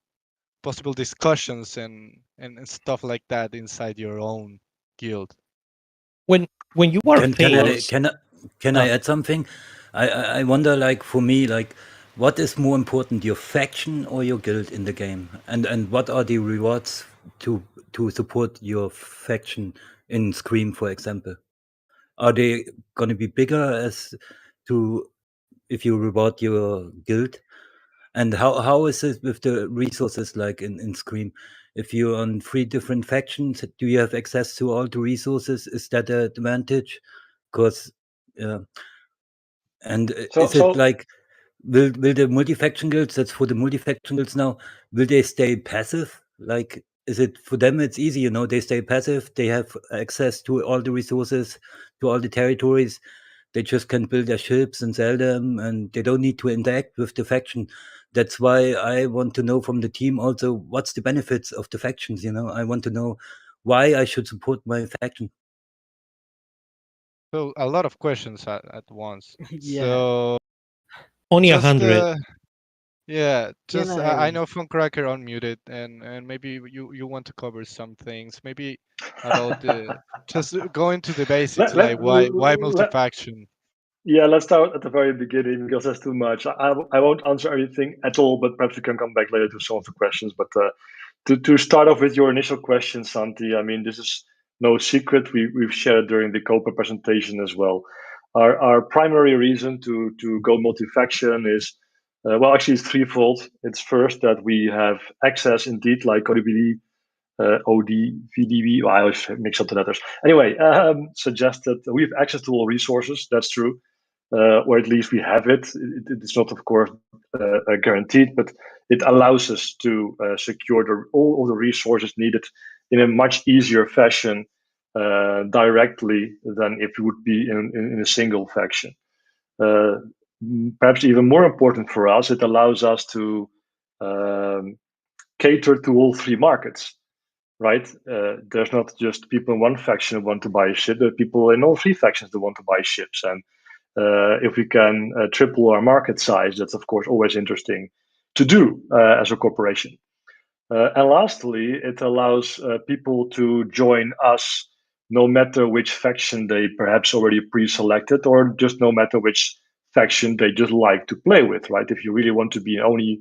possible discussions and stuff like that inside your own guild. When you are Can I faced, can I add something? I wonder, like for me, like what is more important, your faction or your guild in the game, and what are the rewards to support your faction in Scream, for example? Are they going to be bigger as to if you reward your guild? And how is it with the resources like in Scream? If you're on 3 different factions, do you have access to all the resources? Is that an advantage? Because and is it like will the multi-faction guilds, that's for the multi-faction guilds now, will they stay passive? Like, is it for them? It's easy, you know, they stay passive, they have access to all the resources, to all the territories. They just can build their ships and sell them, and they don't need to interact with the faction. That's why I want to know from the team also what's the benefits of the factions. You know, I want to know why I should support my faction. So a lot of questions at once. Yeah. So Only just 100. yeah, Can just I I? know Funkcracker unmuted, and maybe you want to cover some things, maybe about the just go into the basics, like why multi-faction. Yeah, let's start at the very beginning because that's too much. I won't answer everything at all, but perhaps we can come back later to some of the questions. But to start off with your initial question, Santi, I mean, this is no secret. We've shared during the COPA presentation as well. Our primary reason to go multi-faction is, well, actually it's threefold. It's first that we have access indeed, like ODBD, OD, VDB, well, I always mix up the letters. Anyway, suggested we have access to all resources. That's true. Or at least we have it. It's not, of course, guaranteed, but it allows us to secure all of the resources needed in a much easier fashion directly than if you would be in a single faction. Perhaps even more important for us, it allows us to cater to all 3 markets. Right? There's not just people in one faction who want to buy a ship. There are people in all 3 factions that want to buy ships. And if we can triple our market size, that's of course always interesting to do as a corporation. And lastly, it allows people to join us no matter which faction they perhaps already pre-selected, or just no matter which faction they just like to play with, right? If you really want to be Oni,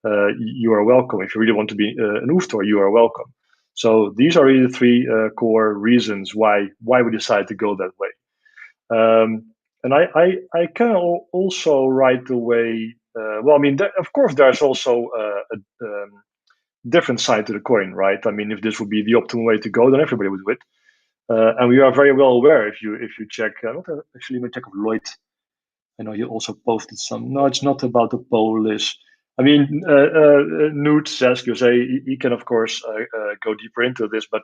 you are welcome. If you really want to be an Uftor, you are welcome. So these are really the 3 core reasons why we decided to go that way. And I can also right away. Well, I mean, of course, there's also a different side to the coin, right? I mean, if this would be the optimal way to go, then everybody would do it. And we are very well aware. If you check, actually, let me check of Lloyd. I know you also posted some. No, it's not about the Polish. I mean, Newt says you say he can of course go deeper into this, but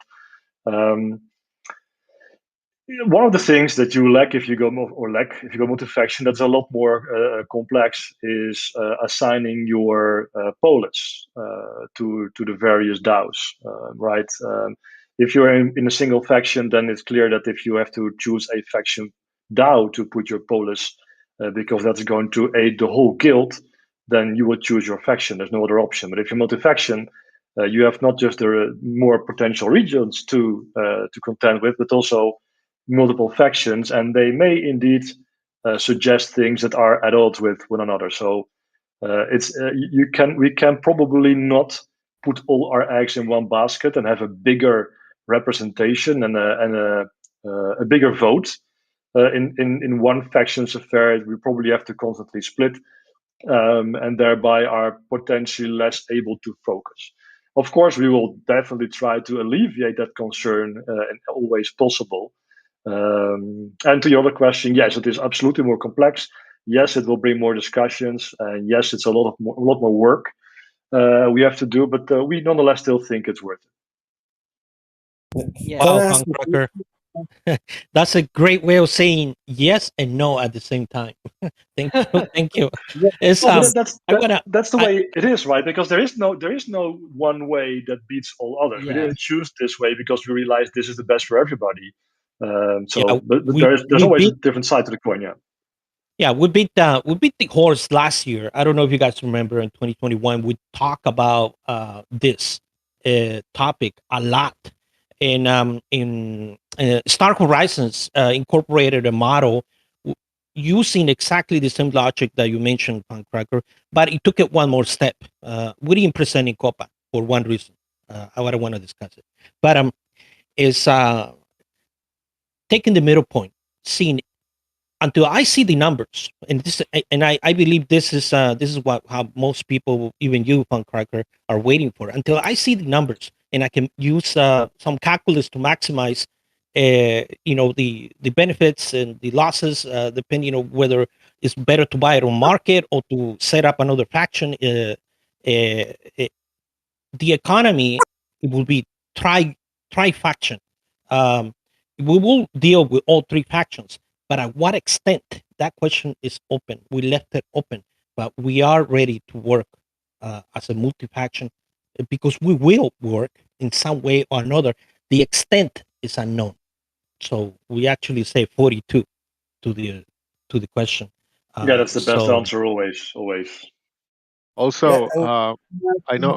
one of the things that you lack if you go multi-faction, that's a lot more complex, is assigning your polis to the various DAOs, right? If you're in a single faction, then it's clear that if you have to choose a faction DAO to put your polis, because that's going to aid the whole guild, then you would choose your faction. There's no other option. But if you're multi-faction, you have not just the more potential regions to contend with, but also multiple factions, and they may indeed suggest things that are at odds with one another. So we can probably not put all our eggs in one basket and have a bigger representation and a bigger vote in one faction's affair. We probably have to constantly split, and thereby are potentially less able to focus. Of course, we will definitely try to alleviate that concern in all ways possible. And to your other question, yes, it is absolutely more complex. Yes, it will bring more discussions, and yes, it's a lot more work we have to do, but we nonetheless still think it's worth it. Yeah. Wow, Funkcracker. That's a great way of saying yes and no at the same time. Thank you, thank you. It's No, but that's the way it is, right? Because there is no one way that beats all others. We Yeah. didn't choose this way because we realized this is the best for everybody. Yeah, But we there's we always a beat different side to the coin, yeah. yeah we beat the horse last year. I don't know if you guys remember in 2021 we talked about this topic a lot. In Star Horizons incorporated a model using exactly the same logic that you mentioned, Pancracker, but it took it one more step. We didn't present in Copa for one reason. I don't want to discuss it, but is taking the middle point, seeing until I see the numbers, and I believe this is how most people, even you, Funkcracker, are waiting for. Until I see the numbers, and I can use some calculus to maximize, the benefits and the losses, depending on whether it's better to buy it on market or to set up another faction. The economy, it will be tri faction. Um, we will deal with all three factions, but at what extent? That question is open. We left it open, but we are ready to work as a multi faction because we will work in some way or another. The extent is unknown, so we actually say 42 to the question. Yeah, that's the best So answer always. Always. Also, I know,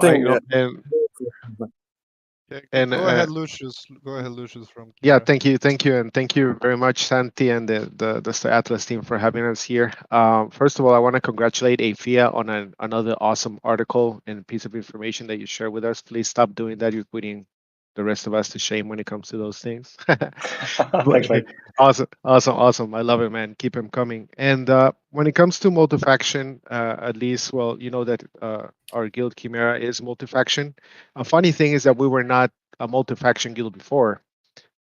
and Go ahead, Lucius. Go ahead, Lucius from yeah, Kira. thank you, and thank you very much, Santi, and the Star Atlas team for having us here. First of all, I want to congratulate AFIA on another awesome article and piece of information that you shared with us. Please stop doing that. You're putting the rest of us to shame when it comes to those things. Thanks, mate. Awesome. I love it, man. Keep them coming. And when it comes to multifaction, at least, well, you know that our guild Chimera is multifaction. A funny thing is that we were not a multifaction guild before.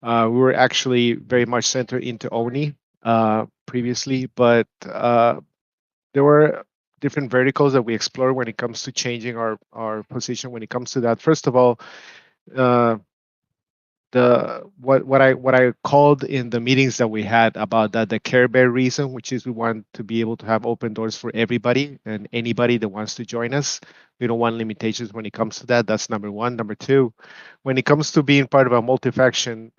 We were actually very much centered into Oni previously, but there were different verticals that we explored when it comes to changing our position when it comes to that. First of all, uh, what I called in the meetings that we had about that, the Care Bear reason, which is we want to be able to have open doors for everybody and anybody that wants to join us. We don't want limitations when it comes to that. That's number one. Number two, when it comes to being part of a multi-faction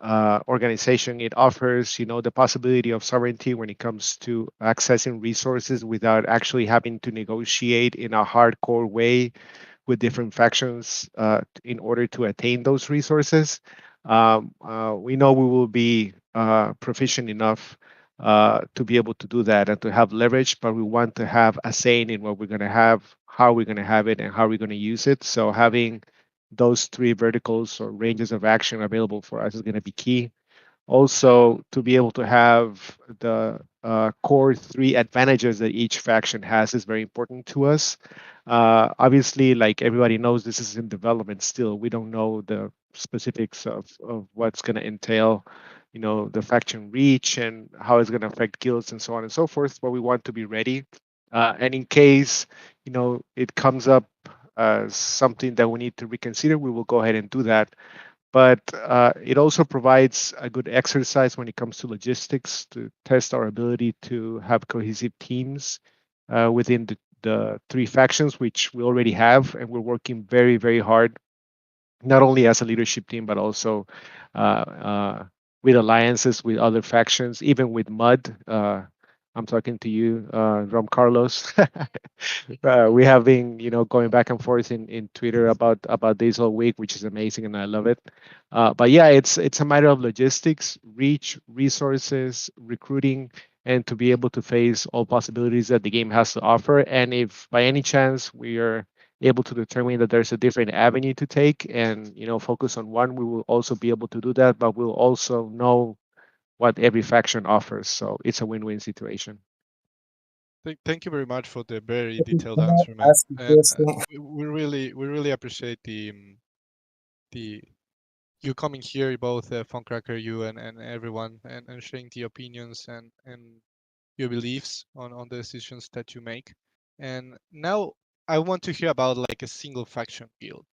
organization, it offers, the possibility of sovereignty when it comes to accessing resources without actually having to negotiate in a hardcore way with different factions in order to attain those resources. We know we will be proficient enough to be able to do that and to have leverage, but we want to have a say in what we're going to have, how we're going to have it, and how we're going to use it. So having those three verticals or ranges of action available for us is going to be key. Also, to be able to have the core three advantages that each faction has is very important to us. Obviously, like everybody knows, this is in development still. We don't know the specifics of what's going to entail, the faction reach and how it's going to affect guilds and so on and so forth. But we want to be ready. And in case, it comes up as something that we need to reconsider, we will go ahead and do that. But it also provides a good exercise when it comes to logistics to test our ability to have cohesive teams within the three factions, which we already have, and we're working very, very hard, not only as a leadership team, but also with alliances with other factions, even with Mud. I'm talking to you, Rom Carlos. We have been, going back and forth in Twitter about this all week, which is amazing, and I love it. But yeah, it's a matter of logistics, reach, resources, recruiting, and to be able to face all possibilities that the game has to offer. And if by any chance we are able to determine that there's a different avenue to take and focus on one, we will also be able to do that. But we'll also know what every faction offers, so it's a win-win situation. Thank you very much for the very Can detailed I answer, man. ask a And question? we really appreciate the you coming here, both Funkcracker, you and everyone, and sharing the opinions and your beliefs on the decisions that you make. And now I want to hear about like a single faction guild.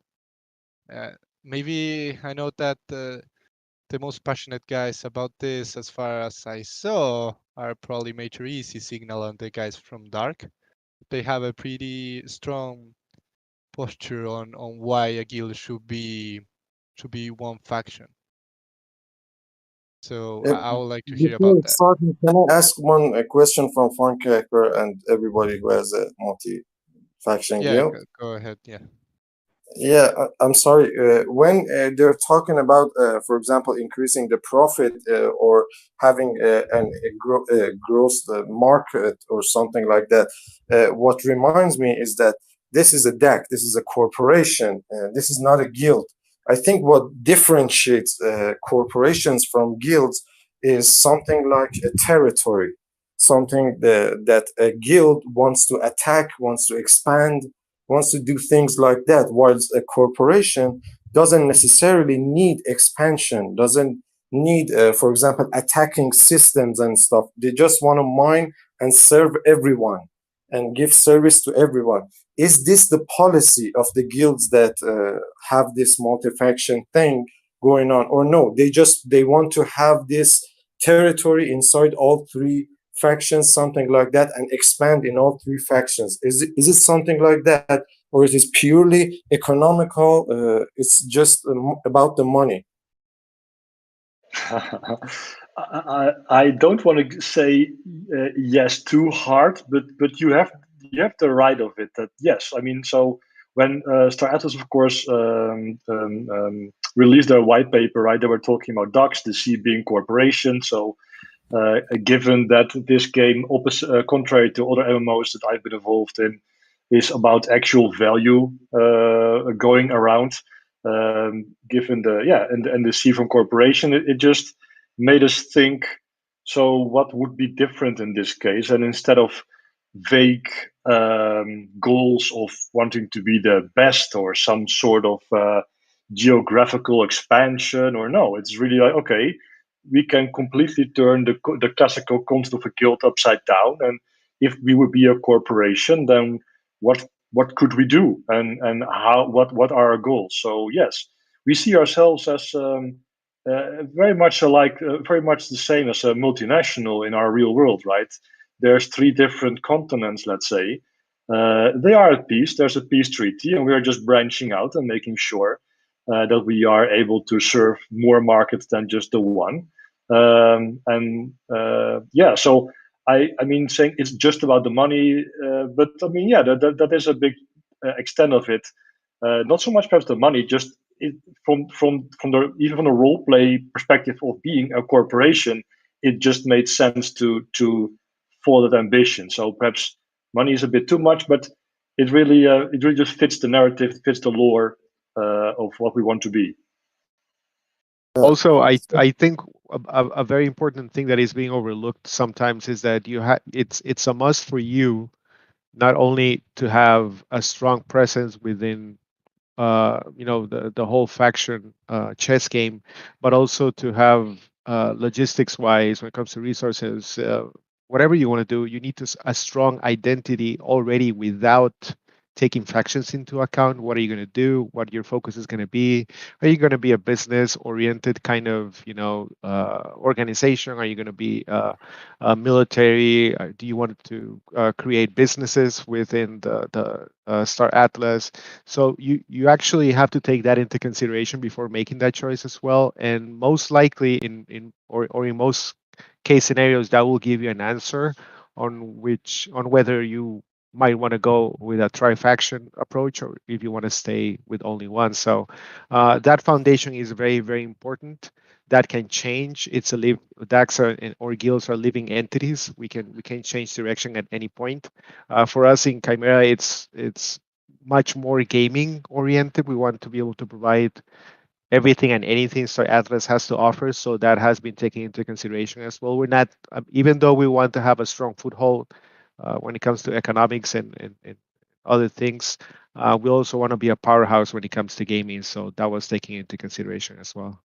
Maybe I know that the most passionate guys about this, as far as I saw, are probably Major Easy, Signal, and the guys from Dark. They have a pretty strong posture on why a guild should be one faction. So I would like to hear Before about that. starting, can I ask one question from Funkcracker and everybody who has a multi-faction Yeah, guild? go ahead. Yeah. Yeah, I'm sorry. When they're talking about, for example, increasing the profit or having a gross market or something like that, what reminds me is that this is a DAC, this is a corporation, this is not a guild. I think what differentiates corporations from guilds is something like a territory. something that a guild wants to attack, wants to expand, wants to do things like that, whilst a corporation doesn't necessarily need expansion, doesn't need, for example, attacking systems and stuff. They just want to mine and serve everyone and give service to everyone. Is this the policy of the guilds that have this multi-faction thing going on, or no? They want to have this territory inside all three factions, something like that, and expand in all three factions. Is it something like that, or is it purely economical? It's just about the money. I don't want to say yes too hard, but you have the right of it. That yes, I mean, so when Star Atlas, of course, released their white paper, right? They were talking about DAX, the sea being corporation. So given that this game, contrary to other MMOs that I've been involved in, is about actual value going around. Given the C from corporation, it just made us think. So what would be different in this case? And instead of vague goals of wanting to be the best or some sort of geographical expansion, or no, it's really like, okay, we can completely turn the classical concept of a guild upside down. And if we would be a corporation, then what could we do, and how what are our goals? So yes, we see ourselves as very much alike, very much the same as a multinational in our real world, right? There's three different continents, let's say. They are at peace. There's a peace treaty, and we are just branching out and making sure that we are able to serve more markets than just the one. So I mean, saying it's just about the money, but I mean, yeah, that is a big extent of it. Not so much perhaps the money, just from the role play perspective of being a corporation, it just made sense to follow that ambition. So perhaps money is a bit too much, but it really just fits the narrative, it fits the lore of what we want to be. Also, I think a very important thing that is being overlooked sometimes is that it's a must for you not only to have a strong presence within the whole faction chess game, but also to have logistics wise when it comes to resources, whatever you want to do, you need a strong identity already without taking factions into account. What are you going to do? What your focus is going to be? Are you going to be a business oriented kind of organization? Are you going to be a military? Do you want to create businesses within the Star Atlas? So you actually have to take that into consideration before making that choice as well. And most likely in most case scenarios, that will give you an answer on whether you might want to go with a tri-faction approach or if you want to stay with only one. So that foundation is very, very important. That can change. DAX or guilds are living entities. We can change direction at any point. For us in Chimera, it's much more gaming oriented. We want to be able to provide everything and anything Star Atlas has to offer. So that has been taken into consideration as well. We're not, even though we want to have a strong foothold when it comes to economics and other things, we also want to be a powerhouse when it comes to gaming. So that was taken into consideration as well.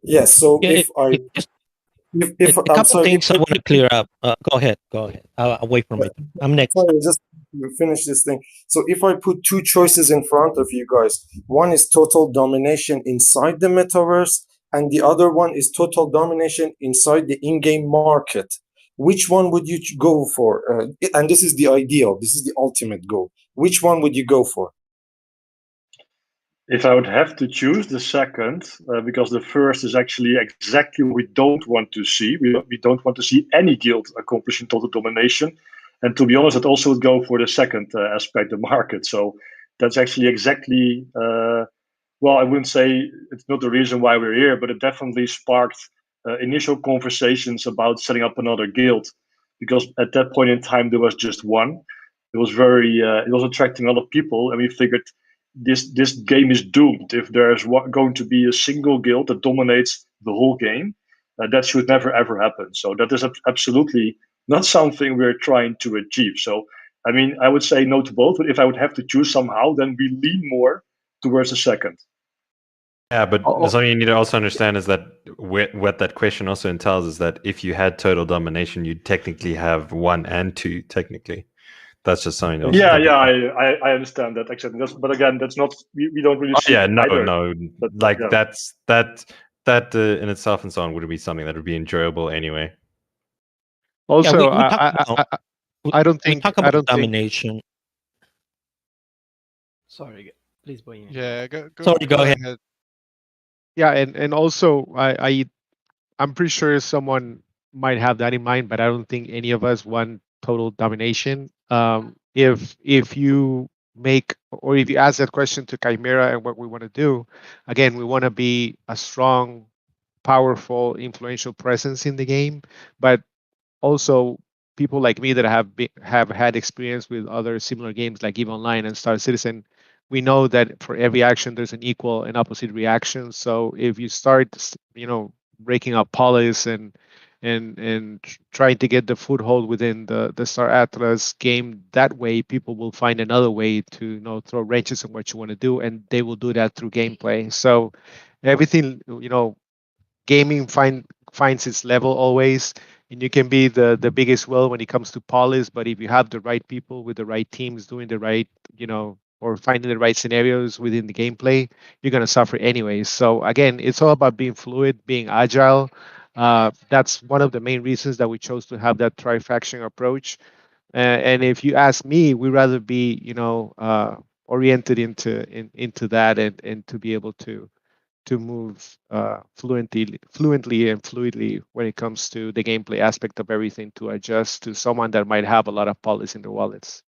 Yes. So Yeah, if a I'm couple sorry, things I want to clear up. Go ahead. I'll wait for me. I'm next. sorry, just to finish this thing. So if I put two choices in front of you guys, one is total domination inside the metaverse, and the other one is total domination inside the in-game market. Which one would you go for? And this is the ideal. This is the ultimate goal. Which one would you go for? If I would have to choose the second, because the first is actually exactly what we don't want to see. We don't want to see any guild accomplishing total domination. And to be honest, I'd also would go for the second aspect, the market. So that's actually exactly, well, I wouldn't say it's not the reason why we're here, but it definitely sparked initial conversations about setting up another guild. Because at that point in time, there was just one. It was attracting a lot of people, and we figured this game is doomed. If there's going to be a single guild that dominates the whole game, that should never ever happen. So that is absolutely not something we're trying to achieve. So, I mean, I would say no to both, but if I would have to choose somehow, then we lean more towards the second. Yeah, but something you need to also understand is that what that question also entails is that if you had total domination, you'd technically have 1 and 2, technically. That's just something else. Yeah, I understand that. Exactly. But again, that's not, we don't really see it either. No. Like, yeah. that in itself and so on would be something that would be enjoyable anyway. Also, we talk about, I don't think, we talk about domination. Sorry, please, boy. Yeah, go ahead. Yeah, and also I'm pretty sure someone might have that in mind, but I don't think any of us want total domination. If you make, or if you ask that question to Chimera and what we want to do, again, we want to be a strong, powerful, influential presence in the game, but also people like me that have had experience with other similar games like EVE Online and Star Citizen, we know that for every action there's an equal and opposite reaction. So if you start, breaking up polis and trying to get the foothold within the Star Atlas game, that way people will find another way to throw wrenches in what you want to do, and they will do that through gameplay. So everything, gaming finds its level always, and you can be the biggest whale when it comes to polis, but if you have the right people with the right teams doing the right, or finding the right scenarios within the gameplay, you're going to suffer anyways. So again, it's all about being fluid, being agile. That's one of the main reasons that we chose to have that tri-faction approach. And if you ask me, we rather be, oriented into that, and to be able to move fluently and fluidly when it comes to the gameplay aspect of everything, to adjust to someone that might have a lot of polis in their wallets.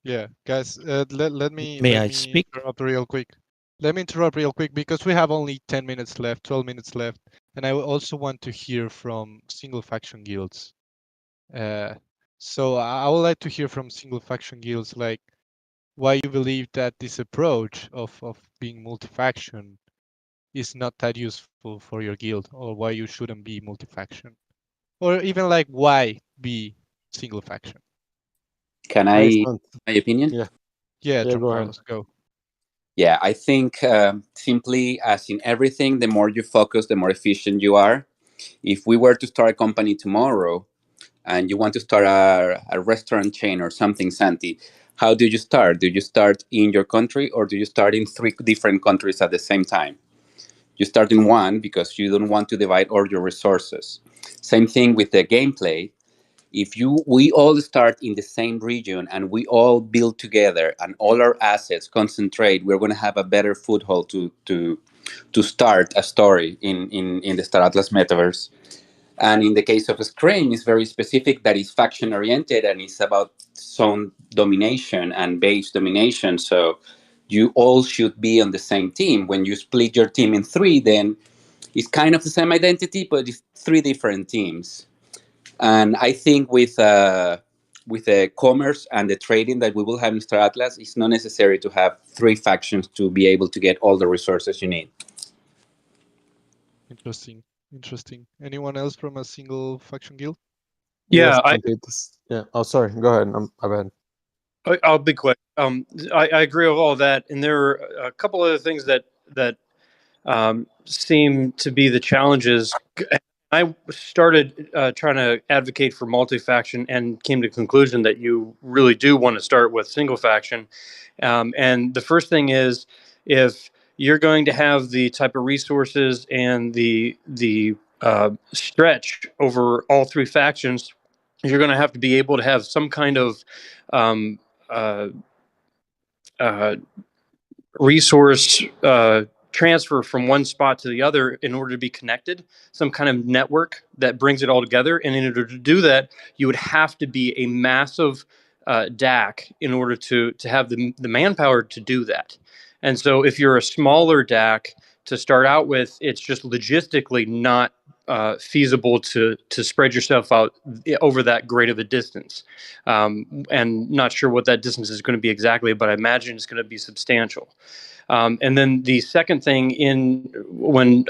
Yeah, guys, let me May I speak? interrupt real quick. Let me interrupt real quick because we have only 10 minutes left, 12 minutes left, and I also want to hear from single faction guilds. So I would like to hear from single faction guilds, like, why you believe that this approach of being multi-faction is not that useful for your guild, or why you shouldn't be multi-faction, or even like why be single faction. Can I my opinion? Yeah, go ahead. Carlos, go. Yeah, I think simply as in everything, the more you focus, the more efficient you are. If we were to start a company tomorrow and you want to start a restaurant chain or something, Santi, how do you start? Do you start in your country, or do you start in 3 different countries at the same time? You start in one because you don't want to divide all your resources. Same thing with the gameplay. If we all start in the same region and we all build together and all our assets concentrate, we're going to have a better foothold to start a story in the Star Atlas metaverse. And in the case of Scream, it's very specific, that is faction oriented and it's about zone domination and base domination. So you all should be on the same team. When you split your team in 3, then it's kind of the same identity, but it's 3 different teams. And I think with the commerce and the trading that we will have in Star Atlas, it's not necessary to have 3 factions to be able to get all the resources you need. Interesting. Anyone else from a single faction guild? Yeah, yeah. Oh, sorry. Go ahead. My bad. I'll be quick. I agree with all of that, and there are a couple other things that seem to be the challenges. I started trying to advocate for multi-faction and came to the conclusion that you really do want to start with single faction. And the first thing is, if you're going to have the type of resources and the stretch over all 3 factions, you're going to have to be able to have some kind of resource transfer from one spot to the other in order to be connected, some kind of network that brings it all together. And in order to do that, you would have to be a massive DAC in order to have the manpower to do that. And so if you're a smaller DAC to start out with, it's just logistically not feasible to spread yourself out over that great of a distance. And not sure what that distance is going to be exactly, but I imagine it's going to be substantial. And then the second thing in when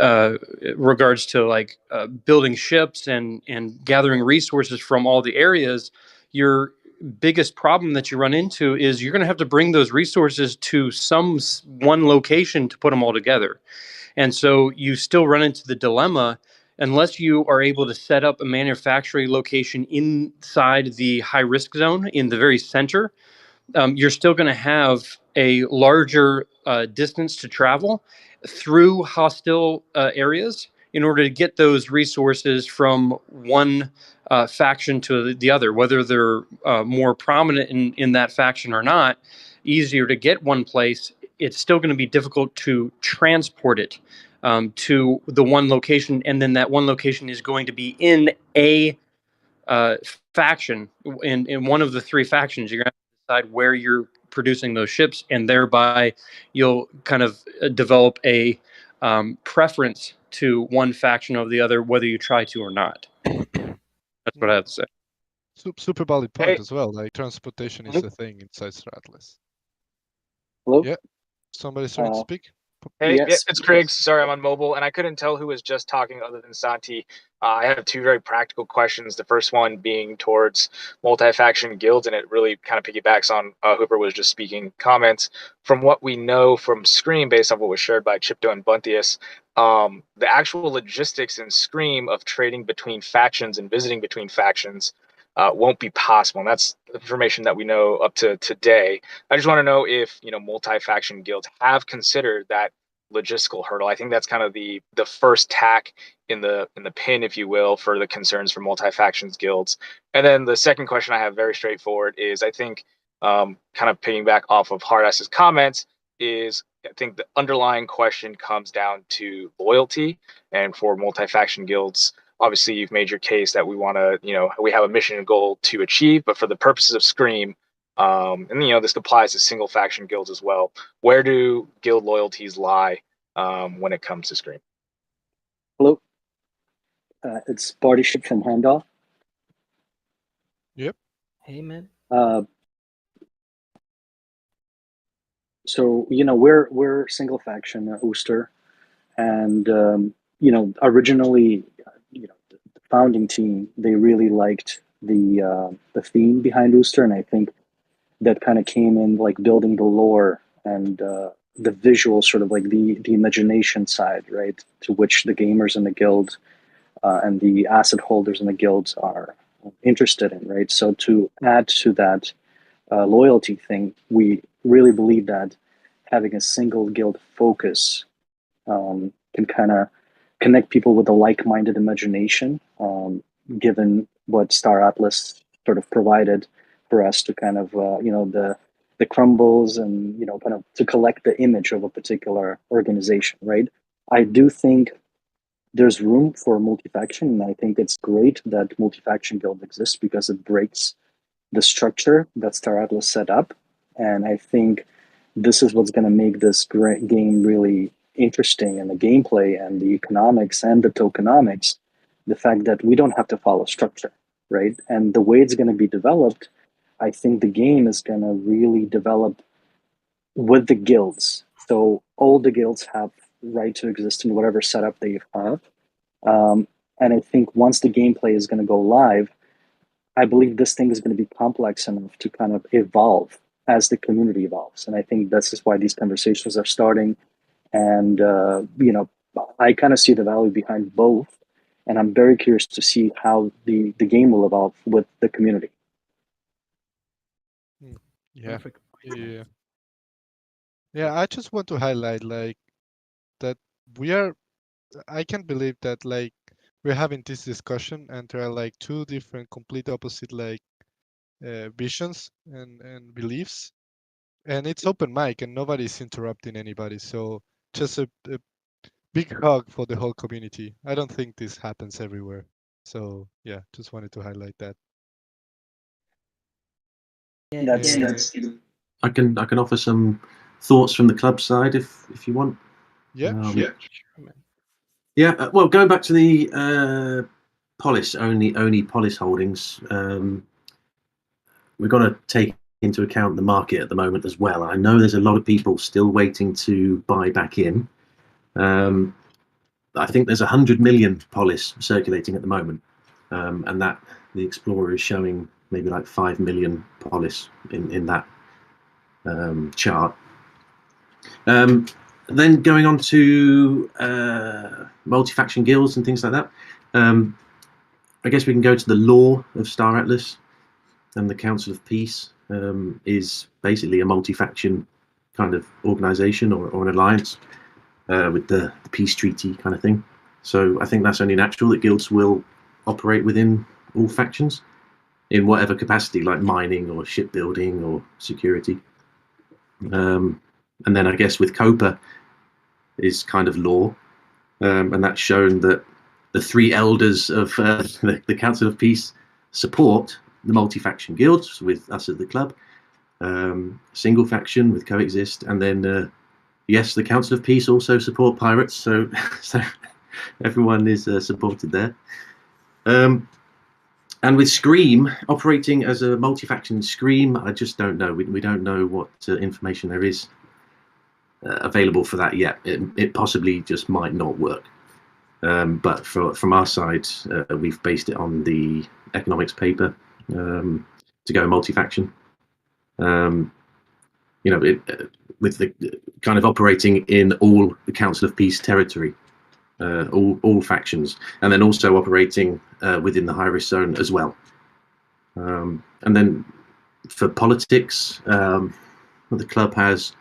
regards to like building ships and gathering resources from all the areas, your biggest problem that you run into is you're going to have to bring those resources to one location to put them all together. And so you still run into the dilemma unless you are able to set up a manufacturing location inside the high risk zone in the very center. You're still going to have a larger distance to travel through hostile areas in order to get those resources from one faction to the other, whether they're more prominent in that faction or not, easier to get one place. It's still going to be difficult to transport it to the one location, and then that one location is going to be in a faction, in one of the three factions. You're going to decide where you're producing those ships, and thereby you'll kind of develop a preference to one faction over the other, whether you try to or not. That's what I have to say. Super valid point Hey. as well. Like transportation is a thing inside Star Atlas. Hello? Yeah. Somebody's trying to speak. Hey, Yes. yeah, it's Griggs. Sorry, I'm on mobile, and I couldn't tell who was just talking other than Santi. I have two very practical questions. The first one being towards multi-faction guilds, and it really kind of piggybacks on Hooper was just speaking comments. From what we know from Scream, based on what was shared by Chipto and Buntius, the actual logistics in Scream of trading between factions and visiting between factions won't be possible. And that's information that we know up to today. I just want to know if, multi-faction guilds have considered that logistical hurdle. I think that's kind of the first tack in the pin, if you will, for the concerns for multi-factions guilds. And then the second question I have, very straightforward, is I think kind of piggyback off of Hardass's comments, is I think the underlying question comes down to loyalty. And for multi-faction guilds, obviously you've made your case that we want to, we have a mission and goal to achieve, but for the purposes of Scream, and this applies to single faction guilds as well, where do guild loyalties lie when it comes to Scream? Hello, it's Party Ship from Handoff. Yep. Hey, man. So we're single faction Ooster, and originally, the founding team, they really liked the theme behind Ooster, and I think that kind of came in like building the lore and the visual, sort of like the imagination side, right, to which the gamers in the guild and the asset holders in the guilds are interested in, right? So to add to that loyalty thing, we really believe that having a single guild focus can kind of connect people with a like-minded imagination, given what Star Atlas sort of provided for us to kind of, the crumbles and, kind of to collect the image of a particular organization, right? I do think there's room for multi-faction, and I think it's great that multi-faction guild exists because it breaks the structure that Star Atlas set up. And I think this is what's going to make this great game really interesting, and the gameplay and the economics and the tokenomics, the fact that we don't have to follow structure, right? And the way it's going to be developed, I think the game is going to really develop with the guilds. So all the guilds have right to exist in whatever setup they have. And I think once the gameplay is going to go live, I believe this thing is going to be complex enough to kind of evolve as the community evolves. And I think this is why these conversations are starting. And, I kind of see the value behind both. And I'm very curious to see how the game will evolve with the community. Yeah. Yeah. Yeah, I just want to highlight like that I can't believe that like we're having this discussion and there are like two different complete opposite like visions and beliefs, and it's open mic and nobody's interrupting anybody, so just a big hug for the whole community. I don't think this happens everywhere, so yeah, just wanted to highlight that. I can offer some thoughts from the club side if you want. Yeah, sure. man. Yeah, well, going back to the Polis only Polis holdings, we've got to take into account the market at the moment as well. I know there's a lot of people still waiting to buy back in. I think there's 100 million Polis circulating at the moment, and that the Explorer is showing maybe like 5 million Polis in that chart. Then going on to multi-faction guilds and things like that. I guess we can go to the law of Star Atlas, and the Council of Peace is basically a multi-faction kind of organization or an alliance with the peace treaty kind of thing. So I think that's only natural that guilds will operate within all factions in whatever capacity, like mining or shipbuilding or security. And then I guess with COPA is kind of law, and that's shown that the three elders of the Council of Peace support the multi-faction guilds with us at the club, single faction with Coexist, and then yes, the Council of Peace also support pirates, so so everyone is supported there. And with Scream operating as a multi-faction Scream, I just don't know. We don't know what information there is available for that yet. It possibly just might not work. But from our side, we've based it on the economics paper to go multi-faction. With the kind of operating in all the Council of Peace territory, all factions, and then also operating within the high-risk zone as well. And then for politics, the club has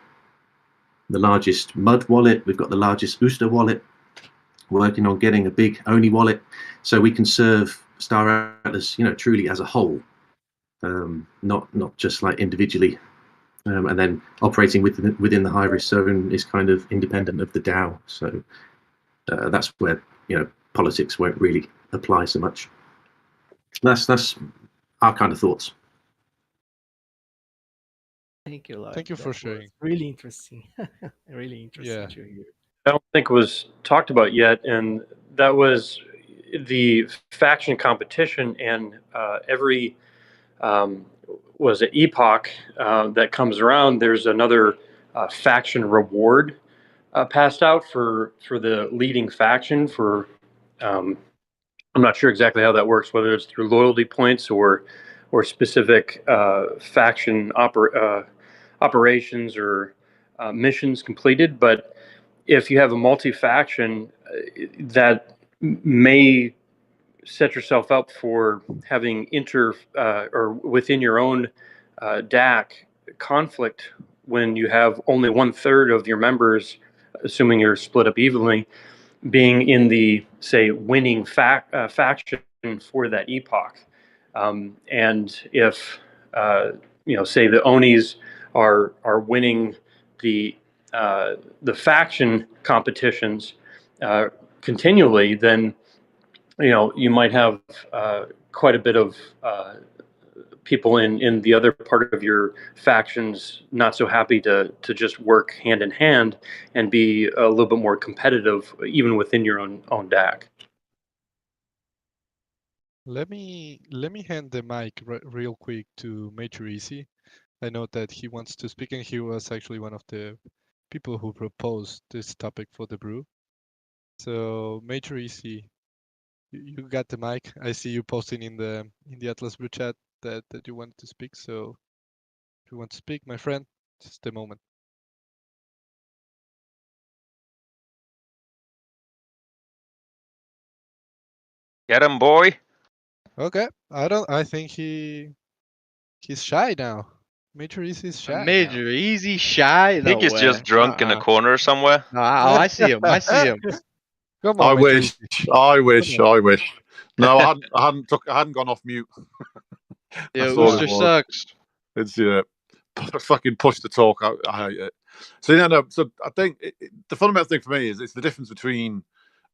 the largest Mud wallet. We've got the largest Ooster wallet. Working on getting a big Oni wallet, so we can serve Star Atlas, truly as a whole, not just like individually. And then operating within the high-risk zone is kind of independent of the DAO. So that's where politics won't really apply so much. That's our kind of thoughts. Thank you, Lloyd. Thank you for That was sharing. really interesting. Really interesting Yeah. to hear. I don't think was talked about yet, and that was the faction competition. And every was it epoch that comes around, there's another faction reward passed out for the leading faction. For I'm not sure exactly how that works, whether it's through loyalty points or specific faction operations or missions completed. But if you have a multi-faction, that may set yourself up for having or within your own DAC conflict when you have only 1/3 of your members, assuming you're split up evenly, being in the, say, winning faction for that epoch. And if say the Onis are winning the faction competitions continually, then you might have quite a bit of people in the other part of your factions not so happy to just work hand in hand and be a little bit more competitive even within your own DAC. Let me hand the mic real quick to Major Easy. I know that he wants to speak, and he was actually one of the people who proposed this topic for the brew. So Major Easy, you got the mic. I see you posting in the Atlas Brew chat that you wanted to speak. So if you want to speak, my friend, just the moment. Get him, boy. Okay. I think he's shy now. Major Easy is shy. Major Easy shy? I think he's just drunk in a corner somewhere. No, I see him. I see him. Come I on, Major wish. Easy. I wish. Come on. I wish. No, I hadn't gone off mute. Yeah, That's all it Ooster was. sucks. It's fucking push to talk. I hate it. So no. So I think the fundamental thing for me is it's the difference between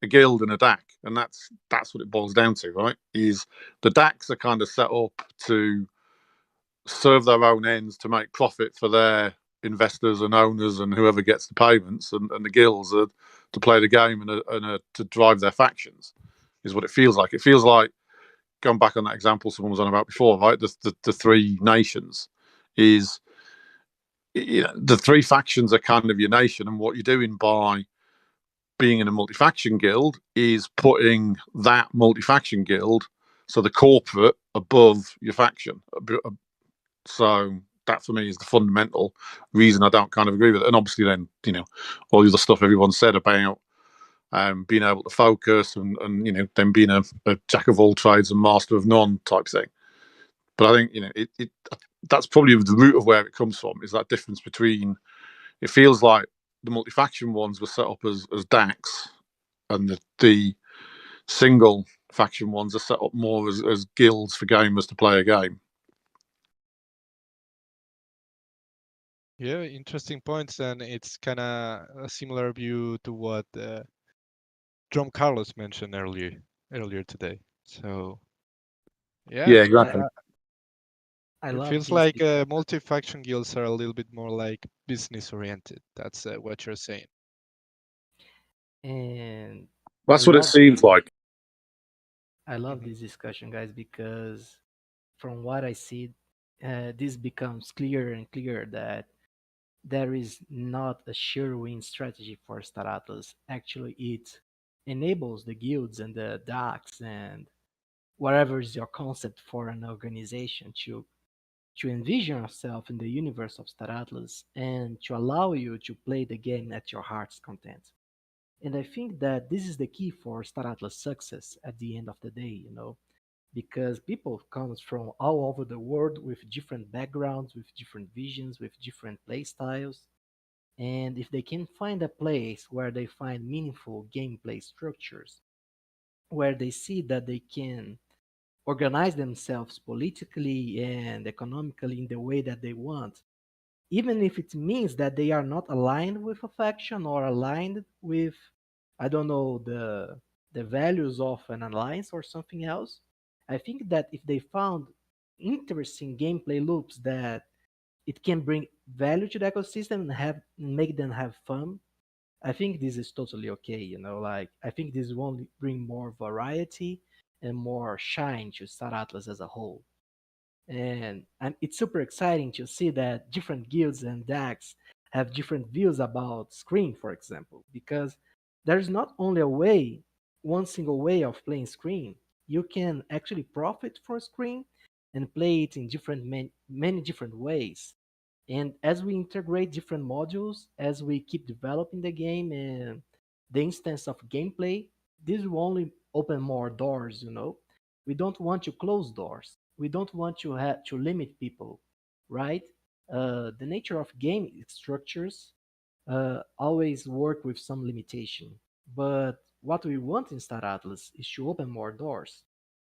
a guild and a DAC, and that's what it boils down to, right? Is the DACs are kind of set up to serve their own ends to make profit for their investors and owners and whoever gets the payments, and the guilds are to play the game and to drive their factions, is what it feels like. It feels like, going back on that example someone was on about before, right? The three nations. is the three factions are kind of your nation, and what you're doing by being in a multi-faction guild is putting that multi-faction guild, so the corporate, above your faction. So that for me is the fundamental reason I don't kind of agree with it. And obviously then, all the other stuff everyone said about being able to focus and then being a jack of all trades and master of none type thing. But I think that's probably the root of where it comes from, is that difference between, it feels like the multi-faction ones were set up as DACs, and the single faction ones are set up more as guilds for gamers to play a game. Yeah, interesting points, and it's kind of a similar view to what Drum Carlos mentioned earlier today. So, Yeah, exactly. I It love feels this like because multi-faction guilds are a little bit more like business oriented. That's what you're saying. and That's what it seems like. I love this discussion, guys, because from what I see, this becomes clearer and clearer that there is not a sure win strategy for Star Atlas. Actually, it enables the guilds and the DACs and whatever is your concept for an organization to envision yourself in the universe of Star Atlas and to allow you to play the game at your heart's content. And I think that this is the key for Star Atlas success at the end of the day, because people comes from all over the world with different backgrounds, with different visions, with different play styles. And if they can find a place where they find meaningful gameplay structures, where they see that they can organize themselves politically and economically in the way that they want, even if it means that they are not aligned with a faction or aligned with, I don't know, the values of an alliance or something else. I think that if they found interesting gameplay loops that it can bring value to the ecosystem and make them have fun, I think this is totally okay. Like I think this will only bring more variety and more shine to Star Atlas as a whole. And it's super exciting to see that different guilds and DACs have different views about Scream, for example, because there's not only one single way of playing Scream. You can actually profit from Scream and play it in many different ways. And as we integrate different modules, as we keep developing the game and the instance of gameplay, this will only open more doors. We don't want to close doors. We don't want to have to limit people, right? The nature of game structures always work with some limitation. But what we want in Star Atlas is to open more doors.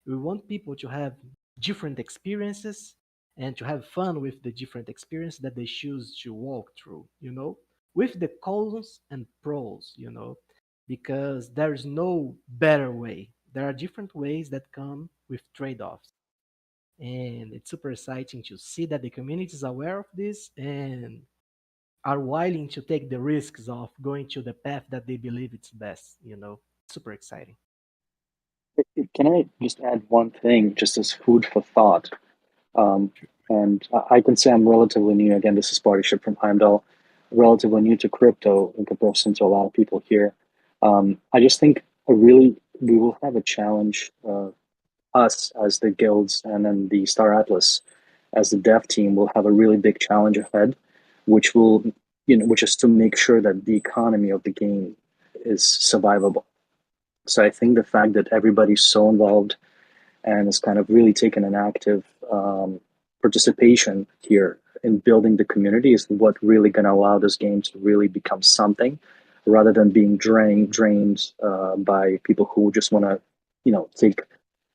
We want people to have different experiences and to have fun with the different experience that they choose to walk through, with the cons and pros, because there is no better way. There are different ways that come with trade-offs. And it's super exciting to see that the community is aware of this and are willing to take the risks of going to the path that they believe it's best. Super exciting. Can I just add one thing, just as food for thought? And I can say I'm relatively new. Again, this is Partyship from Heimdall, relatively new to crypto in comparison to a lot of people here. I just think we will have a challenge, us as the guilds and then the Star Atlas as the dev team will have a really big challenge ahead, which which is to make sure that the economy of the game is survivable. So I think the fact that everybody's so involved and has kind of really taken an active participation here in building the community is what really going to allow this game to really become something, rather than being drained by people who just want to,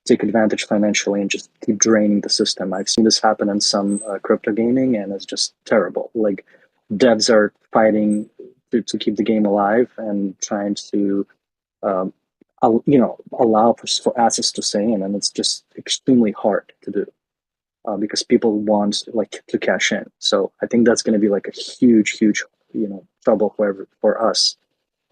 take advantage financially and just keep draining the system. I've seen this happen in some crypto gaming, and it's just terrible. Like devs are fighting to keep the game alive and trying to allow for assets to stay in, and it's just extremely hard to do because people want like to cash in. So I think that's going to be like a huge trouble for us.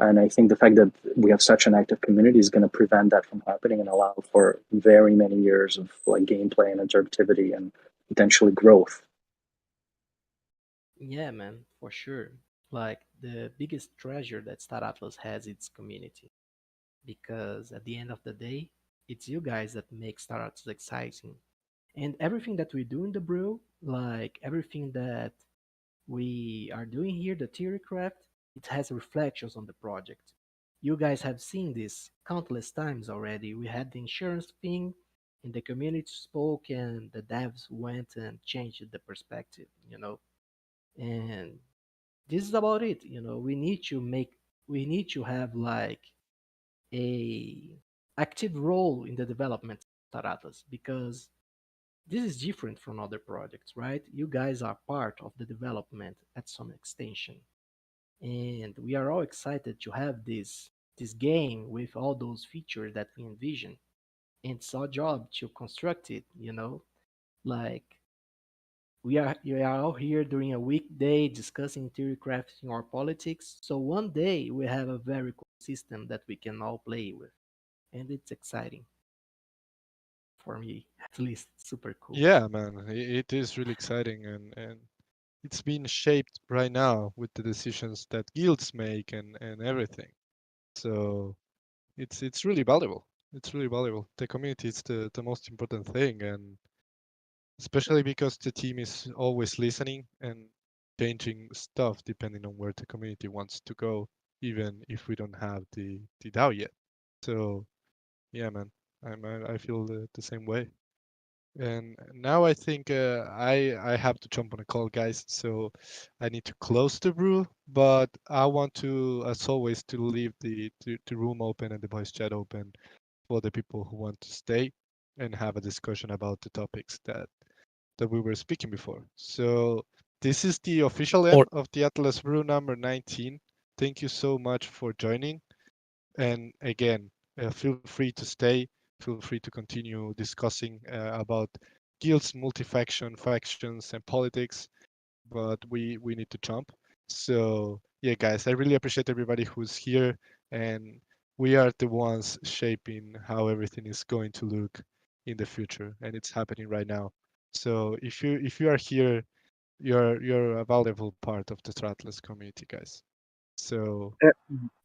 And I think the fact that we have such an active community is going to prevent that from happening and allow for very many years of like gameplay and interactivity and potentially growth. Yeah, man, for sure. Like the biggest treasure that Star Atlas has its community. Because at the end of the day, it's you guys that make Star Atlas exciting. And everything that we do in the brew, like everything that we are doing here, the Theorycraft, it has reflections on the project. You guys have seen this countless times already. We had the insurance thing, and the community spoke, and the devs went and changed the perspective. And this is about it. We need to have like a active role in the development of Taratas because this is different from other projects, right? You guys are part of the development at some extension, and we are all excited to have this game with all those features that we envision. And it's our job to construct it. Like we are all here during a weekday discussing theory crafting or politics. So one day we have a very cool system that we can all play with, and it's exciting for me, at least. Super cool. Yeah, man, it is really exciting, and it's being shaped right now with the decisions that guilds make and everything. So it's really valuable. It's really valuable. The community is the most important thing, and especially because the team is always listening and changing stuff depending on where the community wants to go, even if we don't have the DAO yet. So yeah, man, I feel the same way. And now I think I have to jump on a call, guys. So I need to close the brew, but I want to, as always, to leave the room open and the voice chat open for the people who want to stay and have a discussion about the topics that we were speaking before. So this is the official end of the Atlas Brew number 19. Thank you so much for joining. And again, feel free to stay. Feel free to continue discussing about guilds, multi-faction, factions, and politics. But we need to jump. So yeah, guys, I really appreciate everybody who's here, and we are the ones shaping how everything is going to look in the future, and it's happening right now. So if you are here, you're a valuable part of the Stratless community, guys. So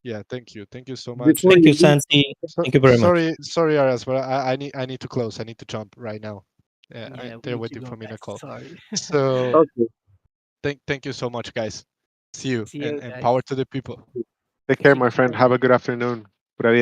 yeah, thank you so much. Before Thank you you, leave, Santi. Thank you very much. Sorry, Aras, but I need to close. I need to jump right now. Yeah, we They're need to waiting go for me in a back. call. Sorry. So okay. thank you so much, guys. See you See you and guys. power to the people. Take care, my friend. Have a good afternoon. Pura día,